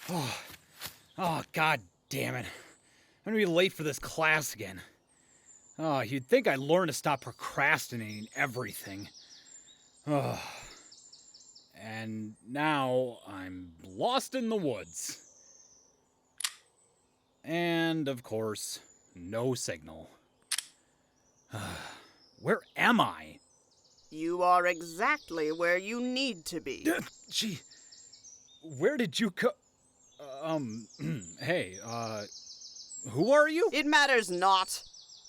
Oh, god damn it. I'm gonna be late for this class again. Oh, you'd think I'd learn to stop procrastinating everything. Oh. And now I'm lost in the woods. And, of course, no signal. Where am I? You are exactly where you need to be. Gee, where did you go? Hey, who are you? It matters not.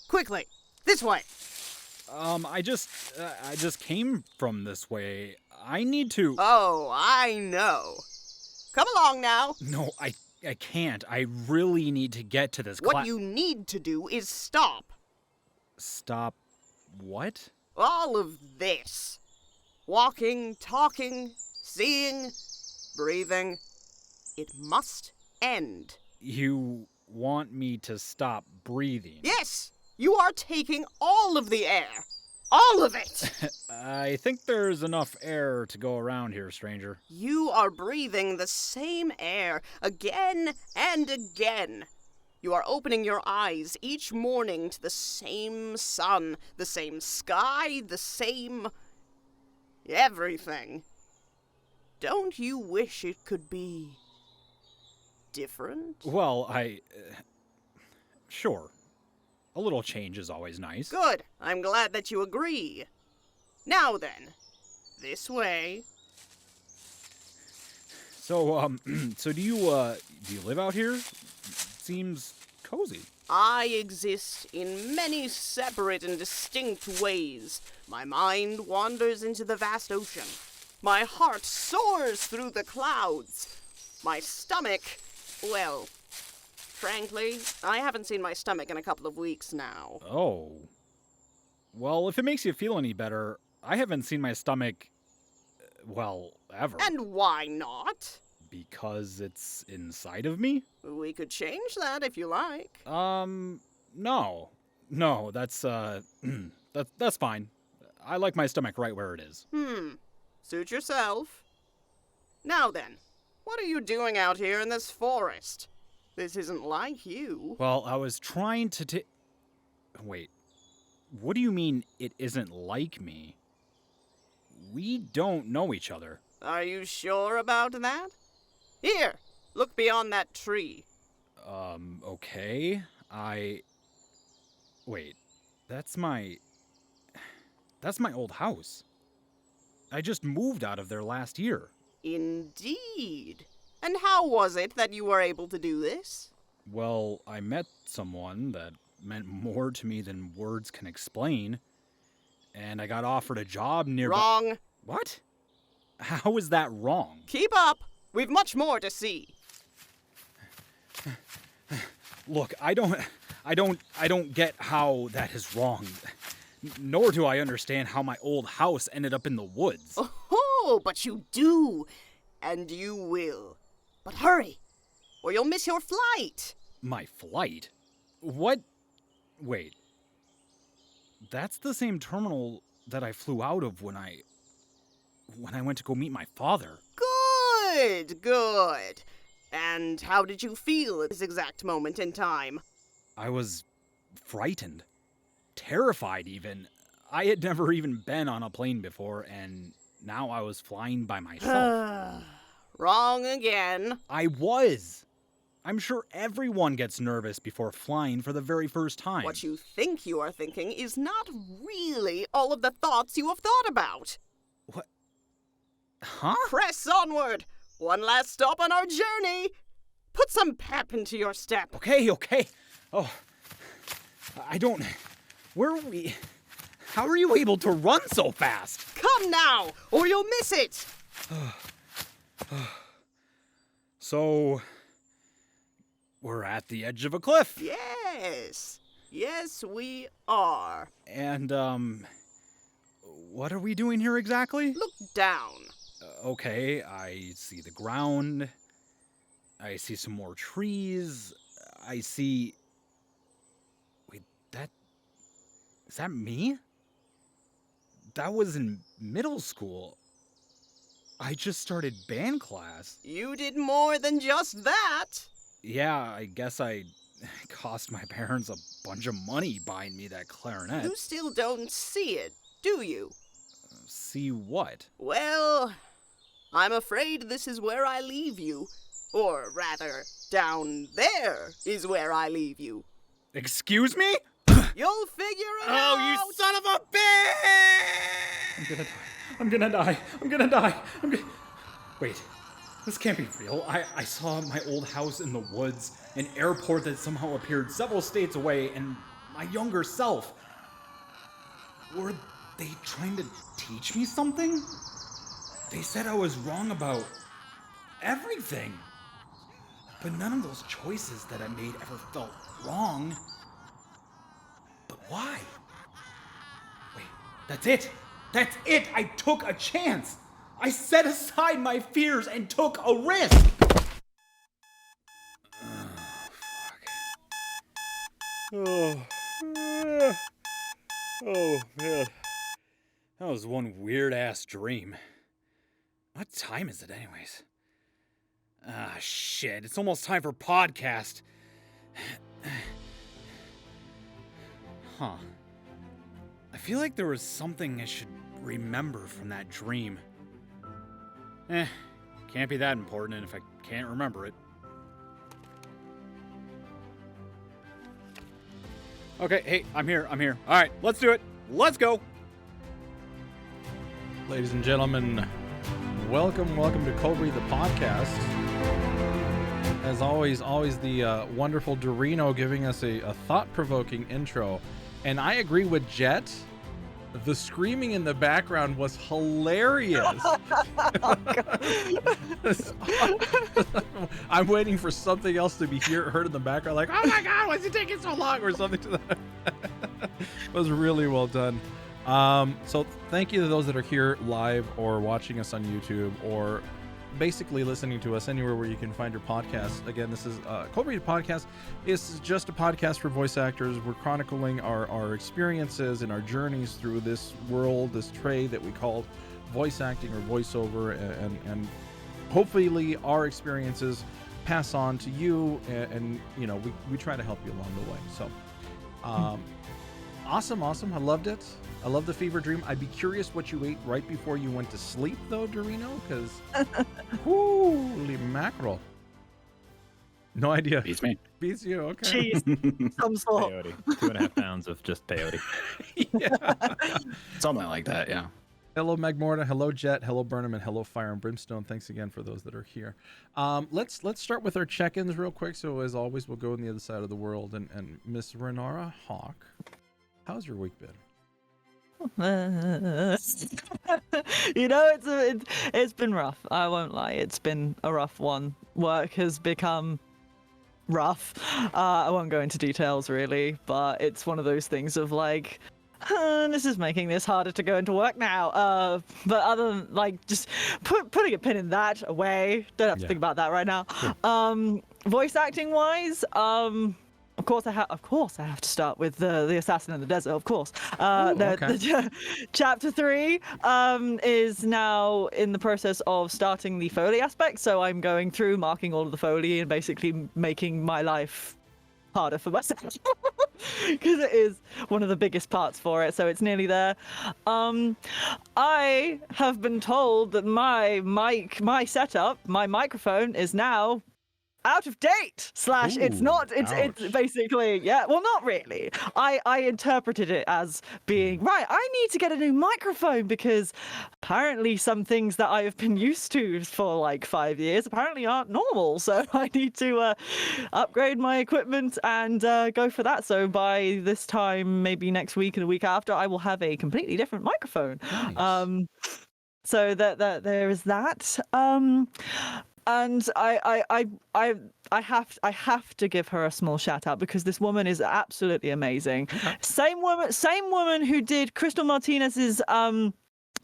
Quickly, this way. I just came from this way. I need to... Oh, I know. Come along now. No, I can't. I really need to get to this class. What you need to do is stop. Stop what? All of this. Walking, talking, seeing, breathing. It must end. You want me to stop breathing? Yes! You are taking all of the air. All of it! I think there's enough air to go around here, stranger. You are breathing the same air again and again. You are opening your eyes each morning to the same sun, the same sky, the same... everything. Don't you wish it could be... different? Well, sure. A little change is always nice. Good. I'm glad that you agree. Now then, this way. So, so do you live out here? Seems cozy. I exist in many separate and distinct ways. My mind wanders into the vast ocean. My heart soars through the clouds. My stomach, well, frankly, I haven't seen my stomach in a couple of weeks now. Oh. Well, if it makes you feel any better, I haven't seen my stomach, well, ever. And why not? Because it's inside of me? We could change that if you like. No. No, that's fine. I like my stomach right where it is. Suit yourself. Now then, what are you doing out here in this forest? This isn't like you. Well, I was trying to Wait. What do you mean it isn't like me? We don't know each other. Are you sure about that? Here, look beyond that tree. Okay. Wait. That's my old house. I just moved out of there last year. Indeed. And how was it that you were able to do this? Well, I met someone that meant more to me than words can explain, and I got offered a job nearby. Wrong. What? How is that wrong? Keep up. We've much more to see. Look, I don't get how that is wrong. Nor do I understand how my old house ended up in the woods. Oh, but you do. And you will. But hurry, or you'll miss your flight. My flight? What? Wait. That's the same terminal that I flew out of when I went to go meet my father. Good, good. And how did you feel at this exact moment in time? I was frightened. Terrified, even. I had never even been on a plane before, and now I was flying by myself. Wrong again. I was. I'm sure everyone gets nervous before flying for the very first time. What you think you are thinking is not really all of the thoughts you have thought about. What? Huh? Press onward. One last stop on our journey. Put some pep into your step. Okay. Oh, where are we? How are you able to run so fast? Come now, or you'll miss it. So, we're at the edge of a cliff. Yes, we are. And, what are we doing here exactly? Look down. Okay, I see the ground. I see some more trees. I see... Wait, is that me? That was in middle school. I just started band class. You did more than just that. Yeah, I guess I cost my parents a bunch of money buying me that clarinet. You still don't see it, do you? See what? Well, I'm afraid this is where I leave you. Or rather, down there is where I leave you. Excuse me? You'll figure it out! Oh, you son of a bitch! I'm gonna die. Wait, this can't be real. I saw my old house in the woods, an airport that somehow appeared several states away, and my younger self. Were they trying to teach me something? They said I was wrong about everything. But none of those choices that I made ever felt wrong. But why? Wait, that's it! That's it! I took a chance! I set aside my fears and took a risk! Oh, man. That was one weird-ass dream. What time is it, anyways? Ah, shit. It's almost time for podcast. Huh. I feel like there was something I should remember from that dream. Can't be that important if I can't remember it. Okay, hey, I'm here. Alright, let's do it. Let's go! Ladies and gentlemen, welcome to Cold Read the Podcast. As always the wonderful Eldurrino giving us a thought-provoking intro. And I agree with Jet. The screaming in the background was hilarious. I'm waiting for something else to be heard in the background, like, oh my god, why is it taking so long, or something to that. It was really well done. So thank you to those that are here live or watching us on YouTube or basically listening to us anywhere where you can find your podcast. Again, this is Cold Read Podcast. It's just a podcast for voice actors. We're chronicling our experiences and our journeys through this world, this trade that we call voice acting or voiceover, and hopefully our experiences pass on to you, and you know, we try to help you along the way. So awesome. I loved it. I love the fever dream. I'd be curious what you ate right before you went to sleep, though, Eldurrino, because holy mackerel. No idea. Beats me. Beats you, okay. Jeez, some sort. Peyote. 2.5 pounds of just peyote. Yeah. Something like that, yeah. Hello, Magmorta. Hello, Jet. Hello, Burnham, and hello, Fire and Brimstone. Thanks again for those that are here. Let's start with our check-ins real quick. So as always, we'll go on the other side of the world. And Miss Renara Hawke, how's your week been? You know, it's been rough. I won't lie. It's been a rough one. Work has become rough. I won't go into details really, but it's one of those things of like, this is making this harder to go into work now. But other than like just putting a pin in that away, don't have to think about that right now. Sure. Voice acting wise, of course, I have to start with the Assassin in the Desert. Of course, the chapter 3 is now in the process of starting the Foley aspect. So I'm going through marking all of the Foley and basically making my life harder for myself because it is one of the biggest parts for it. So it's nearly there. I have been told that my setup, my microphone is now out of date / it's basically, yeah, well, not really. I interpreted it as being right, I need to get a new microphone because apparently some things that I have been used to for like 5 years apparently aren't normal, so I need to upgrade my equipment and go for that. So by this time, maybe next week and the week after, I will have a completely different microphone. Nice. So that there is that. And I have to give her a small shout out because this woman is absolutely amazing. Okay. Same woman who did Crystal Martinez's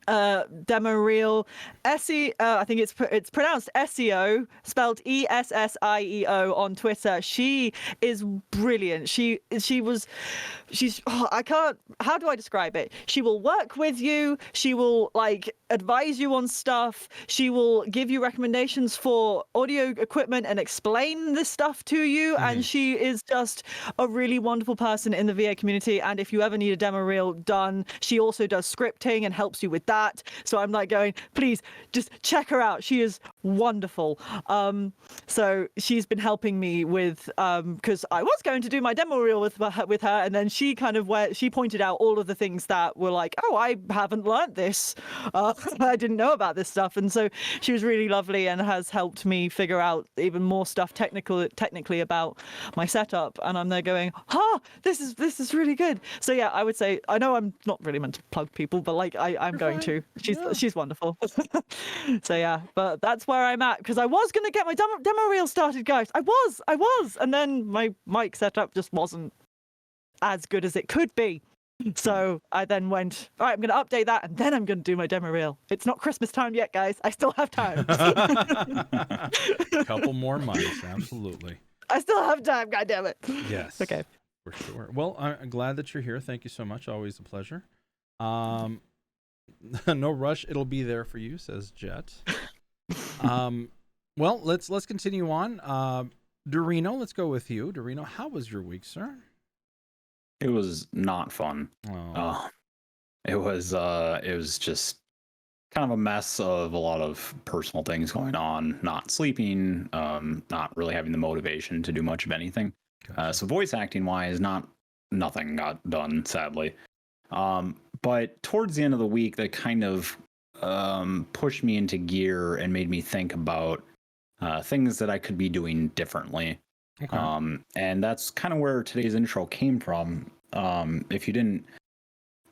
demo reel. I think it's pronounced SEO, spelled ESSIEO on Twitter. She is brilliant. How do I describe it? She will work with you. She will like advise you on stuff. She will give you recommendations for audio equipment and explain this stuff to you. And she is just a really wonderful person in the VA community. And if you ever need a demo reel done, she also does scripting and helps you with that. So I'm like going, please just check her out. She is wonderful. So she's been helping me with because I was going to do my demo reel with her, and then she she pointed out all of the things that were like, oh, I haven't learned this. I didn't know about this stuff, and so she was really lovely and has helped me figure out even more stuff technically about my setup. And I'm there going, this is really good. So yeah, I would say, I know I'm not really meant to plug people, but like I'm going to. She's wonderful. So yeah, but that's where I'm at, because I was going to get my demo reel started, guys. I was, and then my mic setup just wasn't as good as it could be. So I then went, all right, I'm going to update that, and then I'm going to do my demo reel. It's not Christmas time yet, guys. I still have time. Couple more months, absolutely. I still have time, goddammit. Yes. Okay. For sure. Well, I'm glad that you're here. Thank you so much. Always a pleasure. No rush. It'll be there for you, says Jet. Well, let's continue on. Eldurrino, let's go with you. Eldurrino, how was your week, sir? It was not fun. It was just kind of a mess of a lot of personal things going on, not sleeping, not really having the motivation to do much of anything. Gotcha. So voice acting wise, nothing got done, sadly. But towards the end of the week, that kind of pushed me into gear and made me think about things that I could be doing differently. Okay. And that's kind of where today's intro came from. If you didn't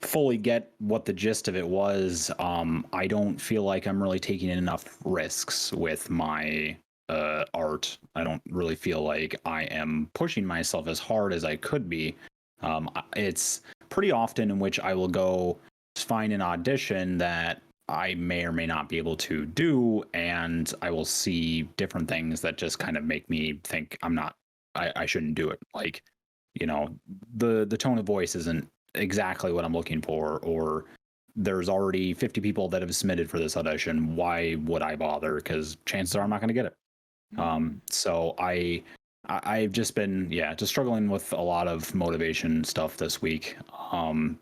fully get what the gist of it was, I don't feel like I'm really taking enough risks with my art. I don't really feel like I am pushing myself as hard as I could be. It's pretty often in which I will go find an audition that I may or may not be able to do, and I will see different things that just kind of make me think I shouldn't do it. Like, you know, the tone of voice isn't exactly what I'm looking for, or there's already 50 people that have submitted for this audition. Why would I bother? Because chances are I'm not going to get it. So I've just been, just struggling with a lot of motivation stuff this week.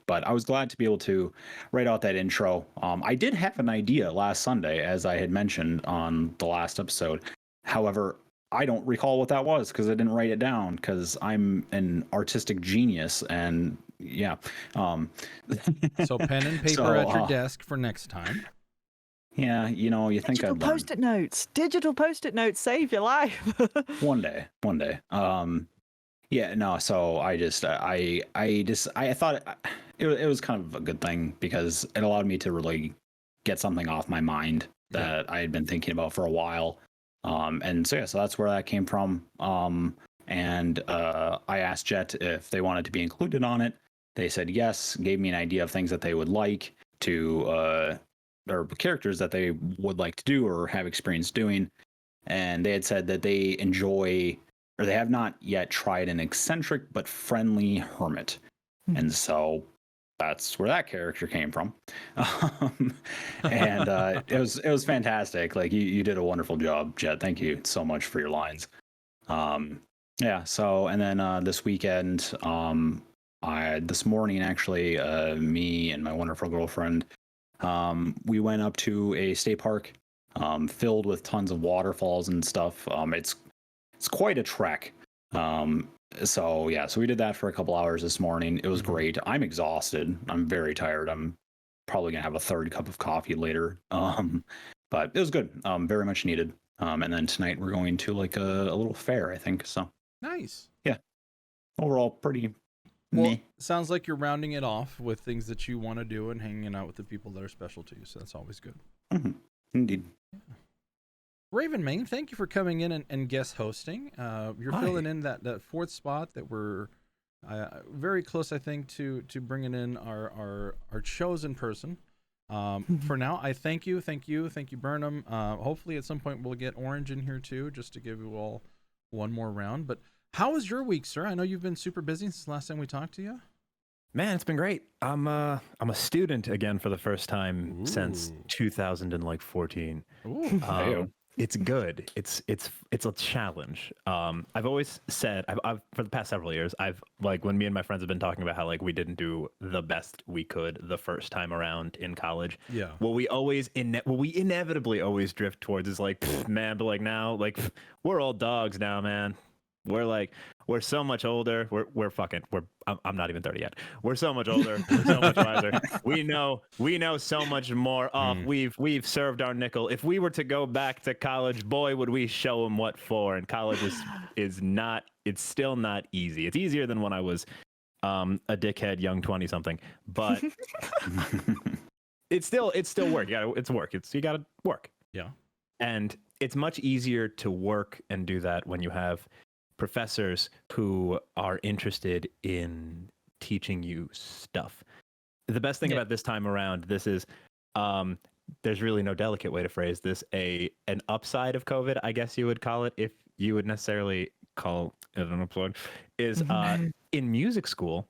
But I was glad to be able to write out that intro. I did have an idea last Sunday, as I had mentioned on the last episode. However, I don't recall what that was because I didn't write it down, because I'm an artistic genius, and So pen and paper at your desk for next time. Yeah, you know, you think Digital post-it notes. Digital post-it notes save your life. One day. So I thought it was kind of a good thing, because it allowed me to really get something off my mind that I had been thinking about for a while. So that's where that came from. And I asked Jet if they wanted to be included on it. They said yes, gave me an idea of things that they would like to or characters that they would like to do or have experience doing. And they had said that they enjoy, or they have not yet tried, an eccentric but friendly hermit. And so that's where that character came from. It was fantastic. Like, you did a wonderful job, Jet. Thank you so much for your lines. So, and then this weekend, this morning, actually, me and my wonderful girlfriend, we went up to a state park filled with tons of waterfalls and stuff. It's quite a trek. So we did that for a couple hours this morning. It was great. I'm exhausted. I'm very tired. I'm probably gonna have a third cup of coffee later. But it was good. Very much needed. And then tonight we're going to like a little fair, I think. So Nice. Yeah. Overall, pretty. Well, meh. sounds like you're rounding it off with things that you want to do and hanging out with the people that are special to you. So that's always good. Mm-hmm. Indeed. Yeah. Ravenmane, thank you for coming in and guest hosting. You're filling in that fourth spot that we're very close, I think, to bringing in our chosen person. For now, I thank you, Burnham. Hopefully, at some point, we'll get Orange in here too, just to give you all one more round. But how was your week, sir? I know you've been super busy since the last time we talked to you. Man, it's been great. I'm a student again for the first time since 2014. Ooh. It's good. It's a challenge. I've always said I've for the past several years, I've like when me and my friends have been talking about how like we didn't do the best we could the first time around in college. Yeah. What we inevitably always drift towards is like, man, but like now, like we're all dogs now, man. We're so much older. I'm not even 30 yet. We're so much older. We're so much wiser. We know so much more. We've served our nickel. If we were to go back to college, boy, would we show them what for. And college is not. It's still not easy. It's easier than when I was a dickhead young 20 something. But it's still work. You gotta work. Yeah. And it's much easier to work and do that when you have professors who are interested in teaching you stuff. The best thing about this time around, this is there's really no delicate way to phrase this, an upside of COVID, I guess you would call it, if you would necessarily call it an upside, is in music school,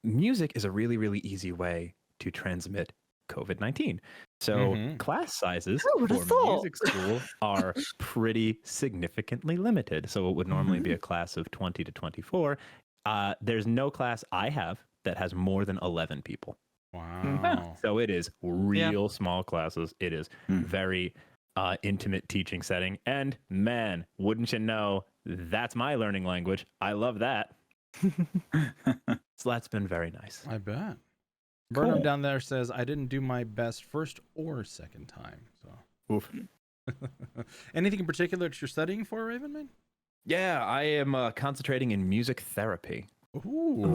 music is a really, really easy way to transmit COVID-19. So class sizes for music school are pretty significantly limited. So it would normally be a class of 20 to 24. There's no class I have that has more than 11 people. Wow. So it is real small classes. It is very intimate teaching setting. And man, wouldn't you know, that's my learning language. I love that. So that's been very nice. I bet. Burnham down there says, I didn't do my best first or second time. So, oof. Anything in particular that you're studying for, Ravenmane? Yeah, I am concentrating in music therapy. Ooh.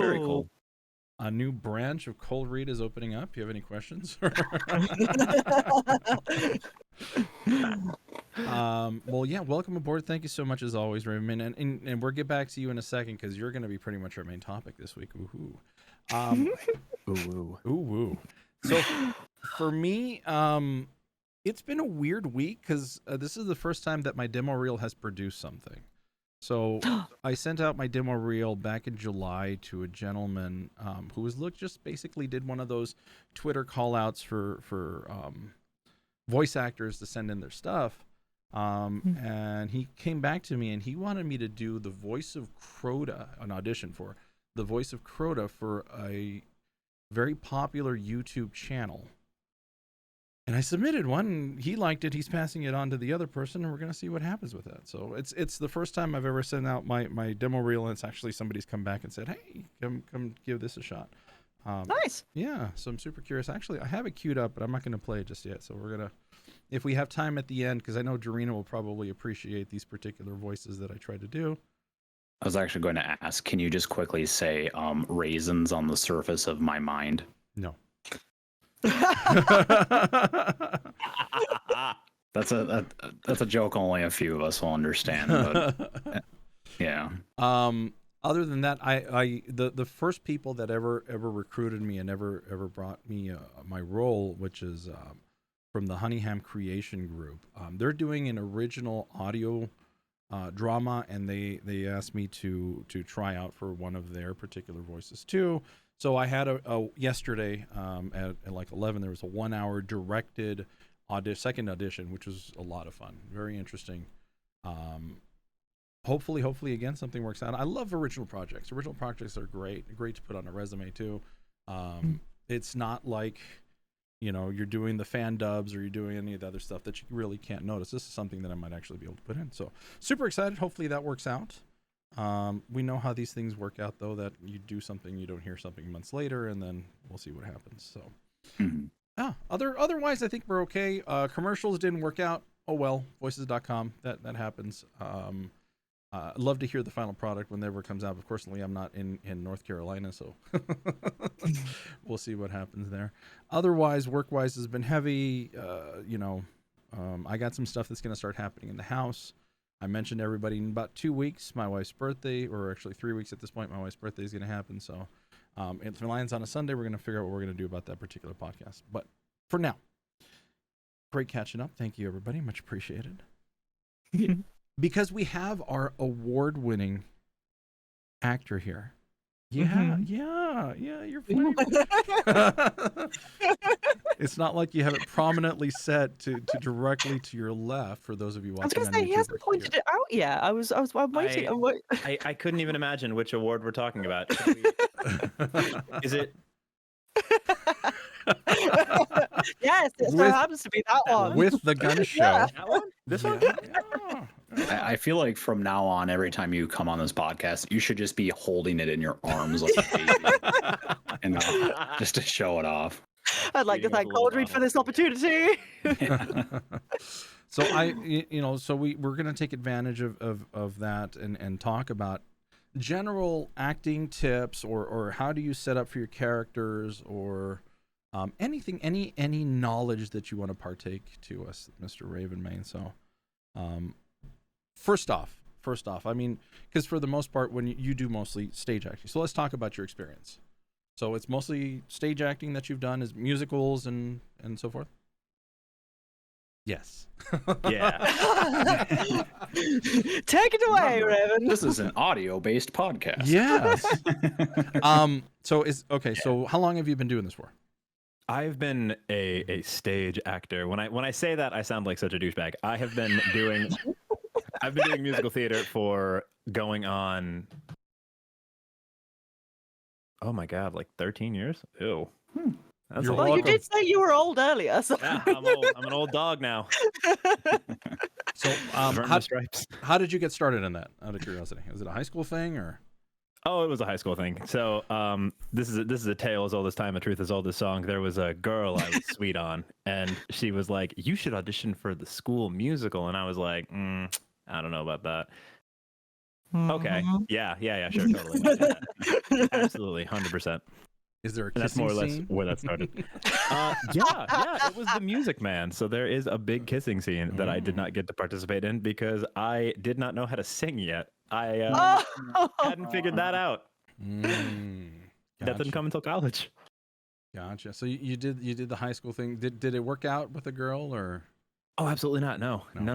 Very cool. A new branch of Cold Read is opening up. You have any questions? Well, yeah, welcome aboard. Thank you so much as always, Ravenmane. And we'll get back to you in a second because you're going to be pretty much our main topic this week. Woohoo. Ooh. So for me, it's been a weird week because this is the first time that my demo reel has produced something. So I sent out my demo reel back in July to a gentleman who was just basically did one of those Twitter call outs for voice actors to send in their stuff. And he came back to me and he wanted me to do the voice of Crota, an audition for the voice of Crota for a very popular YouTube channel. And I submitted one, and he liked it. He's passing it on to the other person, and we're going to see what happens with that. So it's the first time I've ever sent out my demo reel, and it's actually somebody's come back and said, hey, come give this a shot. Nice. Yeah, so I'm super curious. Actually, I have it queued up, but I'm not going to play it just yet. So we're going to, if we have time at the end, because I know Eldurrino will probably appreciate these particular voices that I tried to do. I was actually going to ask, can you just quickly say raisins on the surface of my mind? No. That's a joke only a few of us will understand. But, yeah. Other than that, the first people that ever recruited me and ever brought me my role, which is from the Honeyham Creation Group, they're doing an original audio drama, and they asked me to try out for one of their particular voices too. So I had a yesterday at like 11, there was a 1 hour directed second audition, which was a lot of fun, very interesting. Hopefully again something works out. I love original projects. Original projects are great to put on a resume too. It's not like, you know, you're doing the fan dubs or you're doing any of the other stuff that you really can't notice. This is something that I might actually be able to put in. So super excited. Hopefully that works out. We know how these things work out, though, that you do something, you don't hear something months later, and then we'll see what happens. So otherwise I think we're okay. Commercials didn't work out. Oh well, voices.com, that happens. I'd love to hear the final product whenever it comes out. Of course, I'm not in North Carolina, so we'll see what happens there. Otherwise, work-wise has been heavy. I got some stuff that's going to start happening in the house. I mentioned to everybody in about 2 weeks, my wife's birthday, or actually 3 weeks at this point, my wife's birthday is going to happen. So If it lands on a Sunday, we're going to figure out what we're going to do about that particular podcast. But for now, great catching up. Thank you, everybody. Much appreciated. Because we have our award-winning actor here. Yeah, you're funny. It's not like you have it prominently set to directly to your left for those of you I was watching. gonna say he hasn't pointed it out yet. I'm waiting. I couldn't even imagine which award we're talking about. Is it? Yes, it so happens to be that one. With the gun show. Yeah. That one? This one? I feel like from now on, every time you come on this podcast, you should just be holding it in your arms like a baby, and just to show it off. I'd like to Reading thank a little ColdRead for this opportunity. So we're going to take advantage of that and talk about general acting tips or how do you set up for your characters or anything, any knowledge that you want to partake to us, Mr. Ravenmane. So first off, I mean, because for the most part, when you do mostly stage acting, so let's talk about your experience. So it's mostly stage acting that you've done, is musicals and so forth? Yes. Yeah. Take it away, Raven. This is an audio-based podcast. Yes. So how long have you been doing this for? I've been a stage actor. When I say that, I sound like such a douchebag. I've been doing musical theater for going on. Oh my God, like 13 years? Ew. That's You're a Well, lot. you did say you were old earlier. So. Yeah, I'm old. I'm an old dog now. So Earned the stripes. how did you get started in that, out of curiosity? Was it a high school thing or? Oh, it was a high school thing. So this is a tale as old as time, a truth as old as song. There was a girl I was sweet on, and she was like, "You should audition for the school musical," and I was like, "I don't know about that." Okay, yeah, sure, totally, yeah. Absolutely, 100%. Is there a And that's kissing more or less scene? where that started. Yeah, it was the Music Man. So there is a big kissing scene that I did not get to participate in because I did not know how to sing yet. I hadn't figured that out. That didn't come until college. Gotcha. So you did the high school thing. Did it work out with a girl or? Oh, absolutely not. No. No.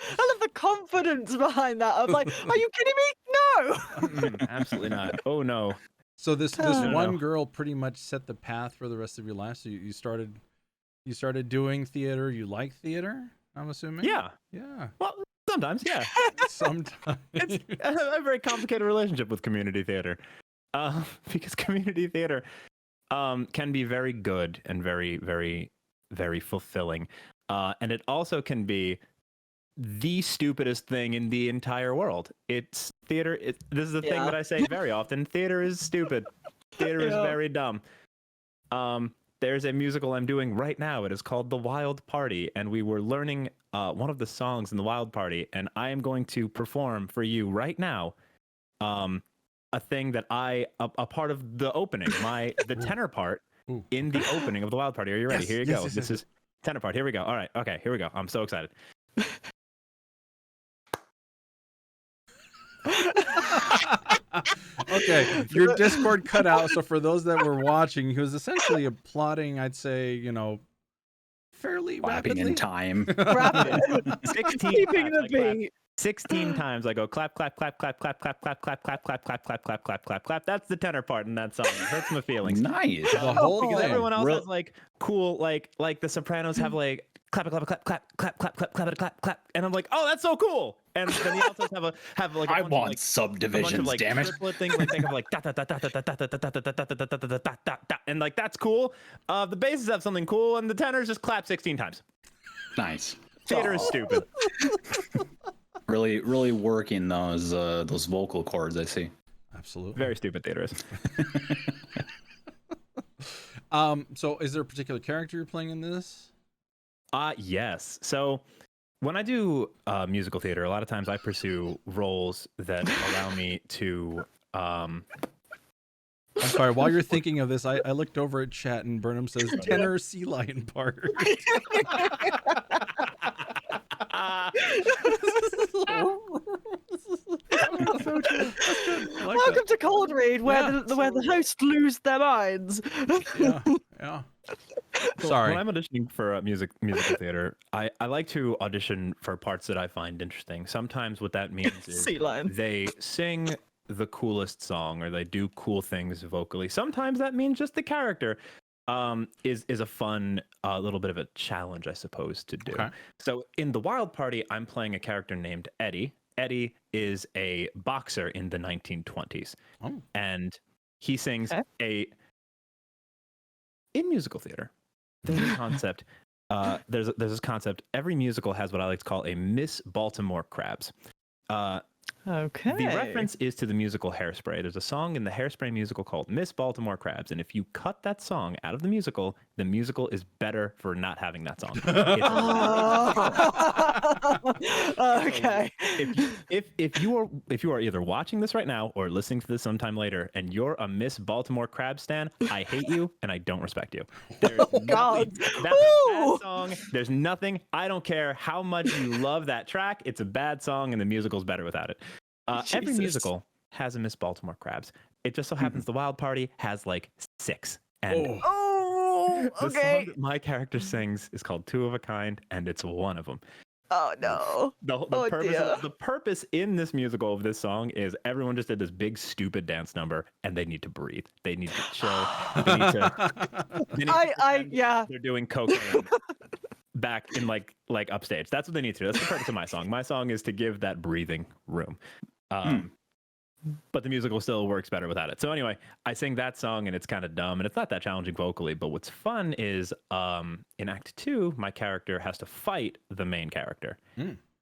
I love the confidence behind that. I'm like, are you kidding me? No. Absolutely not. Oh no. So this No. one girl pretty much set the path for the rest of your life. So you started doing theater. You like theater, I'm assuming. Yeah. Yeah. Well, sometimes, yeah. Sometimes. It's a very complicated relationship with community theater, because community theater can be very good and very, very, very fulfilling, and it also can be the stupidest thing in the entire world. It's theater. This is the thing that I say very often. Theater is stupid. Theater is very dumb. There's a musical I'm doing right now. It is called The Wild Party, and we were learning one of the songs in The Wild Party, and I am going to perform for you right now a thing that a part of the opening, the tenor part in the opening of The Wild Party. Are you ready? Yes, Here you yes, go. yes, This is tenor part. Here we go. All right. Okay, here we go. I'm so excited. Okay, your Discord cut out. So for those that were watching, he was essentially applauding, I'd say, fairly Clapping rapidly. in time. Rapid. 16 Keeping times the I clap. beat. 16 times I go clap, clap, clap, clap, clap, clap, clap, clap, clap, clap, clap, clap, clap, clap, clap, clap. That's the tenor part in that song. It hurts my feelings. Nice. The whole Because thing. everyone else Real- has like cool, like the Sopranos have like clap, clap, clap, clap, clap, clap, clap, clap, clap, clap, and I'm like, oh, that's so cool. And then the altos have like a I bunch want of, like, subdivisions, a bunch of, like, damn it. triplet things. Like they have like da da da da da da da da da da da da da da da da da, and like that's cool. The basses have something cool, and the tenors just clap 16 times. Nice. Theater is stupid. Really, really working those vocal cords. I see. Absolutely. Very stupid theater is. So is there a particular character you're playing in this? Yes. So when I do musical theater, a lot of times I pursue roles that allow me to. I'm sorry. While you're thinking of this, I looked over at chat and Burnham says tenor sea lion part. so true. That's good. I like Welcome to Cold Read, where Yeah. the hosts lose their minds. that. Yeah. So Sorry. When I'm auditioning for musical theater, I like to audition for parts that I find interesting. Sometimes what that means is Sea lion. they sing the coolest song or they do cool things vocally. Sometimes that means just the character is a fun little bit of a challenge, I suppose, to do. Okay. So in the Wild Party, I'm playing a character named Eddie. Eddie is a boxer in the 1920s, Oh. and he sings Okay. in musical theater. There's a concept. There's this concept. Every musical has what I like to call a Miss Baltimore Crabs. Okay. The reference is to the musical Hairspray. There's a song in the Hairspray musical called Miss Baltimore Crabs, and if you cut that song out of the musical is better for not having that song. Okay. If you are either watching this right now or listening to this sometime later, and you're a Miss Baltimore Crab stan, I hate you and I don't respect you. There's God. That's a bad Woo! song. There's nothing. I don't care how much you love that track. It's a bad song, and the musical's better without it. Every Jesus. musical has a Miss Baltimore Crabs. It just so happens the Wild Party has like 6. And Oh, the okay. song that my character sings is called Two of a Kind, and it's one of them. Oh no. The purpose dear. the purpose in this musical of this song is everyone just did this big stupid dance number, and they need to breathe. They need to chill. They need to. Yeah. They're doing cocaine back in like upstage. That's what they need to do. That's the purpose of my song. My song is to give that breathing room. But the musical still works better without it. So anyway, I sing that song and it's kind of dumb and it's not that challenging vocally. But what's fun is in Act 2, my character has to fight the main character.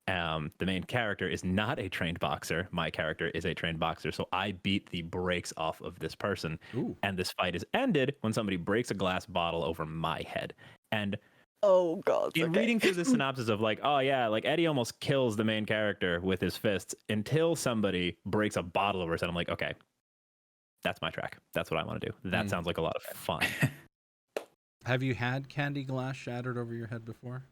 The main character is not a trained boxer. My character is a trained boxer. So I beat the brakes off of this person. Ooh. And this fight is ended when somebody breaks a glass bottle over my head. And Oh God. in reading through the synopsis of like, oh yeah, like Eddie almost kills the main character with his fists until somebody breaks a bottle over his head. I'm like, okay, that's my track. That's what I want to do. That sounds like a lot of fun. Have you had candy glass shattered over your head before?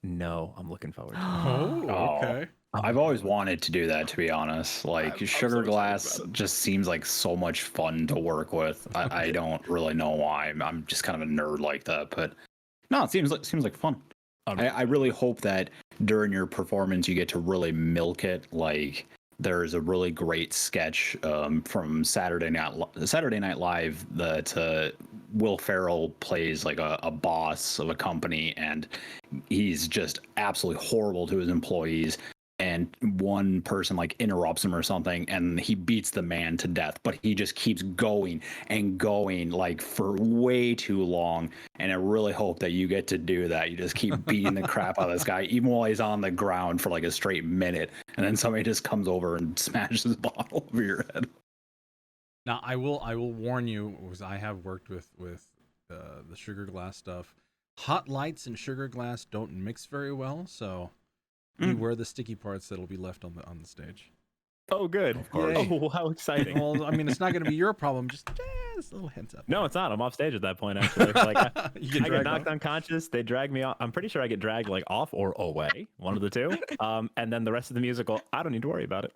No, I'm looking forward to it. Oh, okay. I've always wanted to do that, to be honest. Like, I'm sugar so excited glass about it. just seems like so much fun to work with. I don't really know why. I'm just kind of a nerd like that, but no, it seems like fun. I really hope that during your performance you get to really milk it. Like, there's a really great sketch from Saturday Night Live that Will Ferrell plays like a boss of a company, and he's just absolutely horrible to his employees. And one person like interrupts him or something, and he beats the man to death, but he just keeps going and going like for way too long. And I really hope that you get to do that. You just keep beating the crap out of this guy, even while he's on the ground for like a straight minute, and then somebody just comes over and smashes a bottle over your head. Now I will warn you, because I have worked with the sugar glass stuff. Hot lights and sugar glass don't mix very well, so beware the sticky parts that'll be left on the stage. Oh, good. Of course. Oh, how exciting. Well, I mean, it's not going to be your problem. Just a little heads up. No, it's not. I'm off stage at that point, actually. Like, I get dragged knocked off? unconscious. They drag me off. I'm pretty sure I get dragged like off or away, one of the two. And then the rest of the musical, I don't need to worry about it.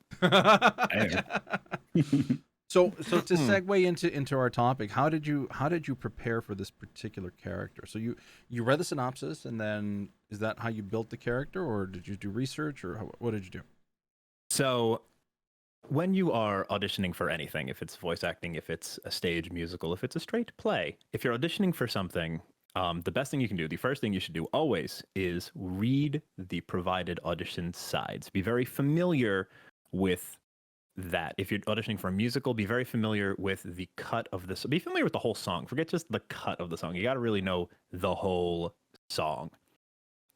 So to segue into our topic, how did you prepare for this particular character? So you read the synopsis, and then is that how you built the character, or did you do research, or what did you do? So when you are auditioning for anything, if it's voice acting, if it's a stage musical, if it's a straight play, if you're auditioning for something, the best thing you can do, the first thing you should do always, is read the provided audition sides. Be very familiar with that. If you're auditioning for a musical, be very familiar with the cut of this. Be familiar with the whole song. Forget just the cut of the song. You got to really know the whole song.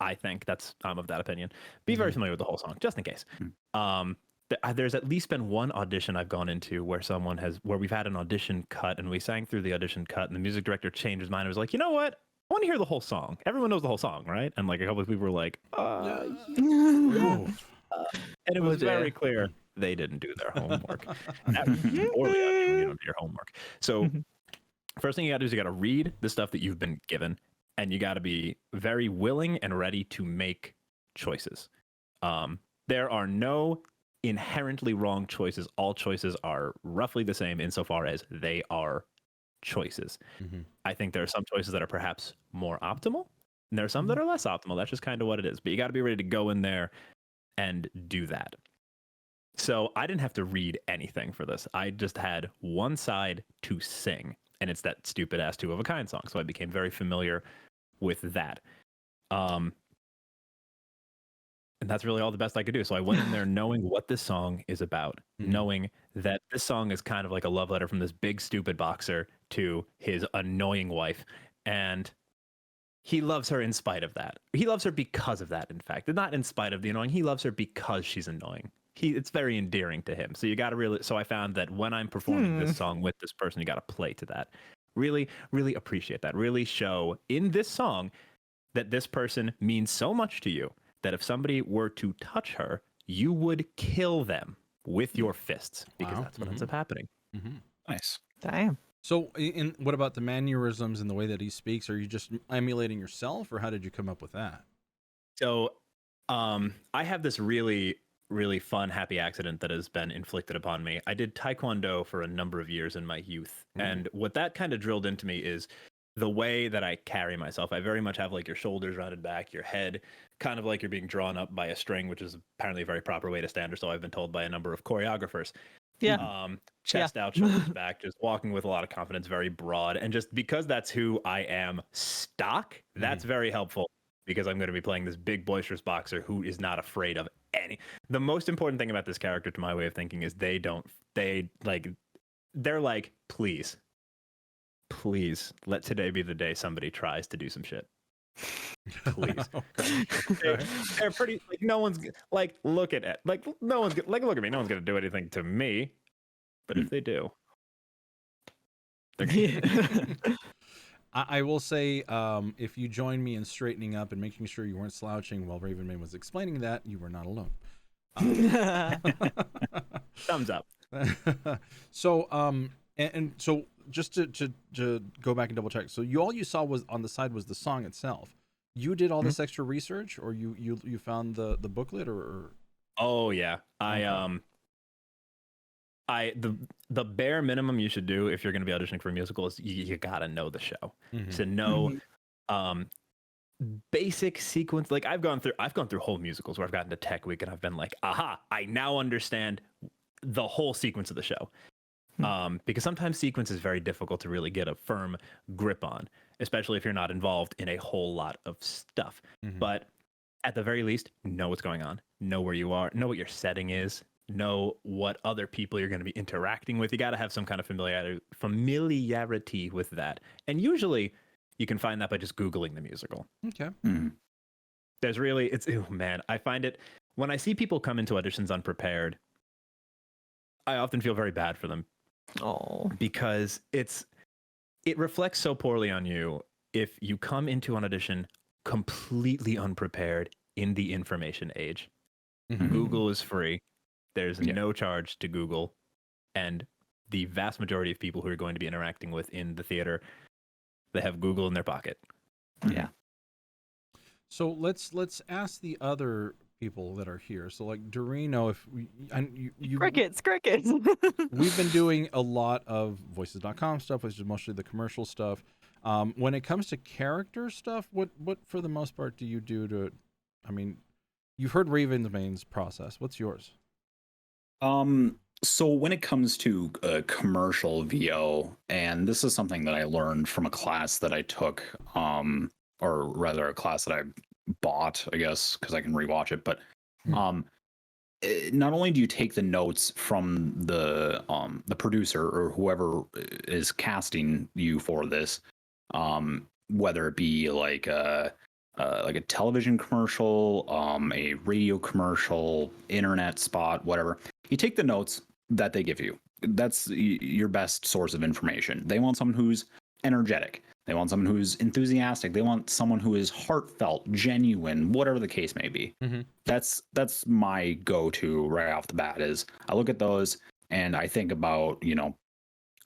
I think I'm of that opinion. Be very familiar with the whole song, just in case. There's at least been one audition I've gone into where we've had an audition cut, and we sang through the audition cut, and the music director changed his mind and was like, you know what? I want to hear the whole song. Everyone knows the whole song, right? And like a couple of people were like, and it was very clear they didn't do their homework. Or you don't do your homework. So first thing you got to do is you got to read the stuff that you've been given, and you got to be very willing and ready to make choices. There are no inherently wrong choices. All choices are roughly the same insofar as they are choices. Mhm. I think there are some choices that are perhaps more optimal, and there are some that are less optimal. That's just kind of what it is. But you got to be ready to go in there and do that. So I didn't have to read anything for this. I just had one side to sing, and it's that stupid ass Two of a Kind song. So I became very familiar with that. And that's really all the best I could do. So I went in there knowing what this song is about, knowing that this song is kind of like a love letter from this big stupid boxer to his annoying wife. And he loves her in spite of that. He loves her because of that, in fact. Not in spite of the annoying. He loves her because she's annoying. It's very endearing to him. So you got to really, so I found that when I'm performing this song with this person, you got to play to that. Really, really appreciate that. Really show in this song that this person means so much to you that if somebody were to touch her, you would kill them with your fists, because Wow. that's what ends up happening. Nice. Damn. So, what about the mannerisms and the way that he speaks? Are you just emulating yourself, or how did you come up with that? So, I have this really, really fun, happy accident that has been inflicted upon me. I did Taekwondo for a number of years in my youth. And what that kind of drilled into me is the way that I carry myself. I very much have like your shoulders rounded back, your head kind of like you're being drawn up by a string, which is apparently a very proper way to stand, or so I've been told by a number of choreographers. Yeah. Chest out, shoulders back, just walking with a lot of confidence, very broad. And just because that's who I am stock, that's very helpful, because I'm going to be playing this big boisterous boxer who is not afraid of any. The most important thing about this character, to my way of thinking, is they're like, please let today be the day somebody tries to do some shit. Please. They're pretty, like, no one's like, look at it, like, no one's like, look at me, no one's gonna do anything to me, but if they do, they're gonna... I will say, if you join me in straightening up and making sure you weren't slouching while Ravenmane was explaining that, you were not alone. Thumbs up. So, and so just to go back and double check. So all you saw was on the side was the song itself. You did all this extra research, or you found the booklet, or? Oh yeah, the bare minimum you should do if you're going to be auditioning for a musical is you gotta know the show, to know basic sequence. Like I've gone through whole musicals where I've gotten to Tech Week and I've been like, aha, I now understand the whole sequence of the show. Because sometimes sequence is very difficult to really get a firm grip on, especially if you're not involved in a whole lot of stuff. But at the very least, know what's going on, know where you are, know what your setting is, know what other people you're going to be interacting with. You got to have some kind of familiarity with that. And usually you can find that by just Googling the musical. Okay. There's really, I find it, when I see people come into auditions unprepared, I often feel very bad for them. Oh, because it reflects so poorly on you if you come into an audition completely unprepared in the information age. Google is free. There's no charge to Google, and the vast majority of people who are going to be interacting with in the theater, they have Google in their pocket. Yeah. So let's ask the other people that are here. So like Eldurrino, if you crickets. We've been doing a lot of voices.com stuff, which is mostly the commercial stuff. When it comes to character stuff, what for the most part do you do to, I mean, you've heard Ravenmane's process. What's yours? So when it comes to commercial VO, and this is something that I learned from a class that I took, or rather a class that I bought, I guess, because I can rewatch it. But not only do you take the notes from the producer or whoever is casting you for this, whether it be like a television commercial, a radio commercial, internet spot, whatever, you take the notes that they give you. That's your best source of information. They want someone who's energetic. They want someone who's enthusiastic. They want someone who is heartfelt, genuine, whatever the case may be. That's my go-to right off the bat. Is I look at those and I think about,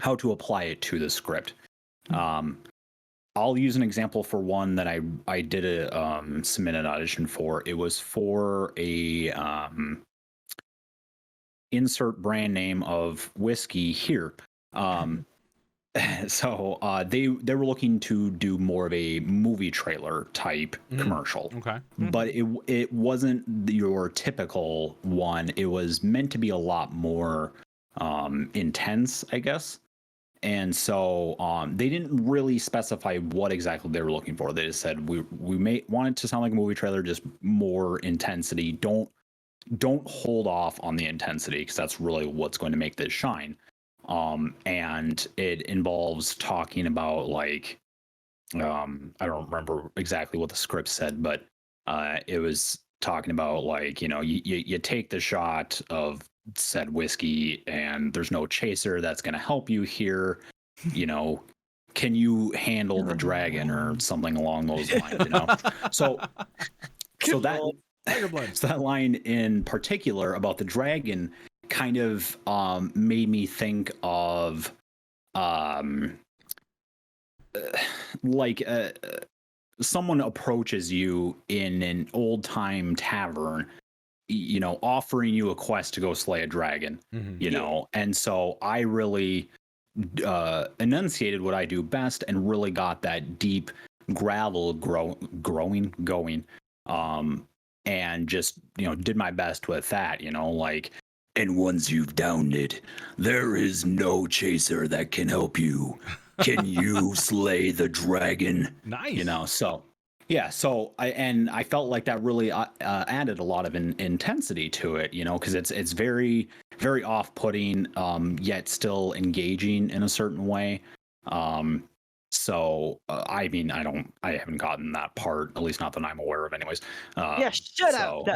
how to apply it to the script. I'll use an example for one that I did submit an audition for. It was for a insert brand name of whiskey here. So they were looking to do more of a movie trailer type commercial. Okay. But it wasn't your typical one. It was meant to be a lot more intense, I guess. And so they didn't really specify what exactly they were looking for. They just said we want it to sound like a movie trailer, just more intensity. Don't hold off on the intensity, because that's really what's going to make this shine. And it involves talking about like I don't remember exactly what the script said, but it was talking about like, you know, you take the shot of said whiskey and there's no chaser that's going to help you here, you know, can you handle the dragon or something along those lines, you know? So that line in particular about the dragon kind of made me think of someone approaches you in an old time tavern, you know, offering you a quest to go slay a dragon, you know. And so I really enunciated what I do best and really got that deep gravel going, and just, you know, did my best with that, you know, like, and once you've downed it, there is no chaser that can help you. Can you slay the dragon? Nice. You know, so yeah, so I felt like that really added a lot of intensity to it, you know, because it's very, very off-putting, yet still engaging in a certain way. So I mean, I haven't gotten that part, at least not that I'm aware of, anyways. Yeah, shut up.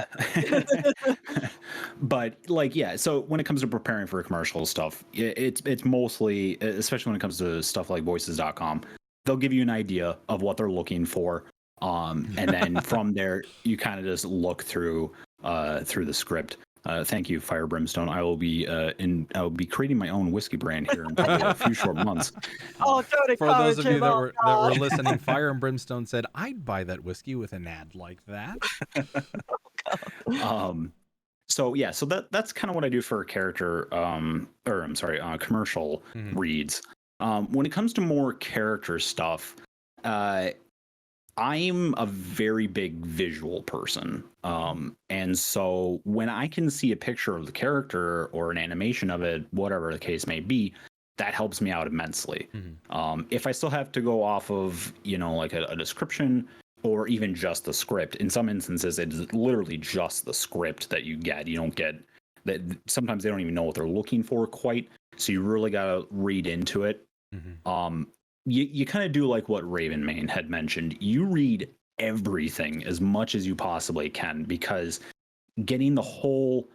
But like, yeah. So when it comes to preparing for commercial stuff, it's mostly, especially when it comes to stuff like Voices.com, they'll give you an idea of what they're looking for, and then from there you kind of just look through the script. Thank you, Fire Brimstone. I will be creating my own whiskey brand here in probably a few short months. Oh, don't For those encourage of you him, that oh were God. listening, Fire and Brimstone said, "I'd buy that whiskey with an ad like that." So yeah, so that's kind of what I do for character, commercial reads. When it comes to more character stuff, I'm a very big visual person. And so when I can see a picture of the character or an animation of it, whatever the case may be, that helps me out immensely. If I still have to go off of, you know, like a description or even just the script, in some instances, it's literally just the script that you get. You don't get that. Sometimes they don't even know what they're looking for quite. So you really got to read into it. You kind of do like what Ravenmane had mentioned. You read everything as much as you possibly can, because getting the whole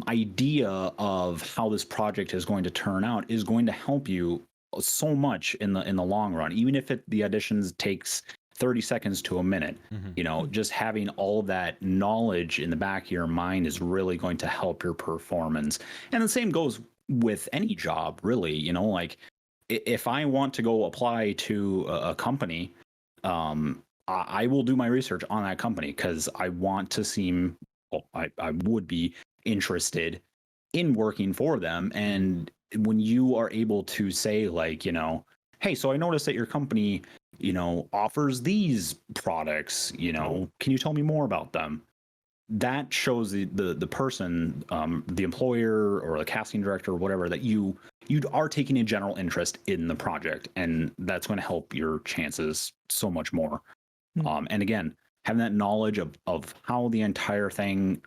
idea of how this project is going to turn out is going to help you so much in the long run. Even if the auditions takes 30 seconds to a minute, you know, just having all of that knowledge in the back of your mind is really going to help your performance. And the same goes with any job, really. You know, like, if I want to go apply to a company, I will do my research on that company, because I want to seem, I would be interested in working for them. And when you are able to say, like, you know, hey, so I noticed that your company, you know, offers these products, you know, can you tell me more about them? That shows the person, the employer or the casting director or whatever, that you are taking a general interest in the project, and that's going to help your chances so much more. And again, having that knowledge of how the entire thing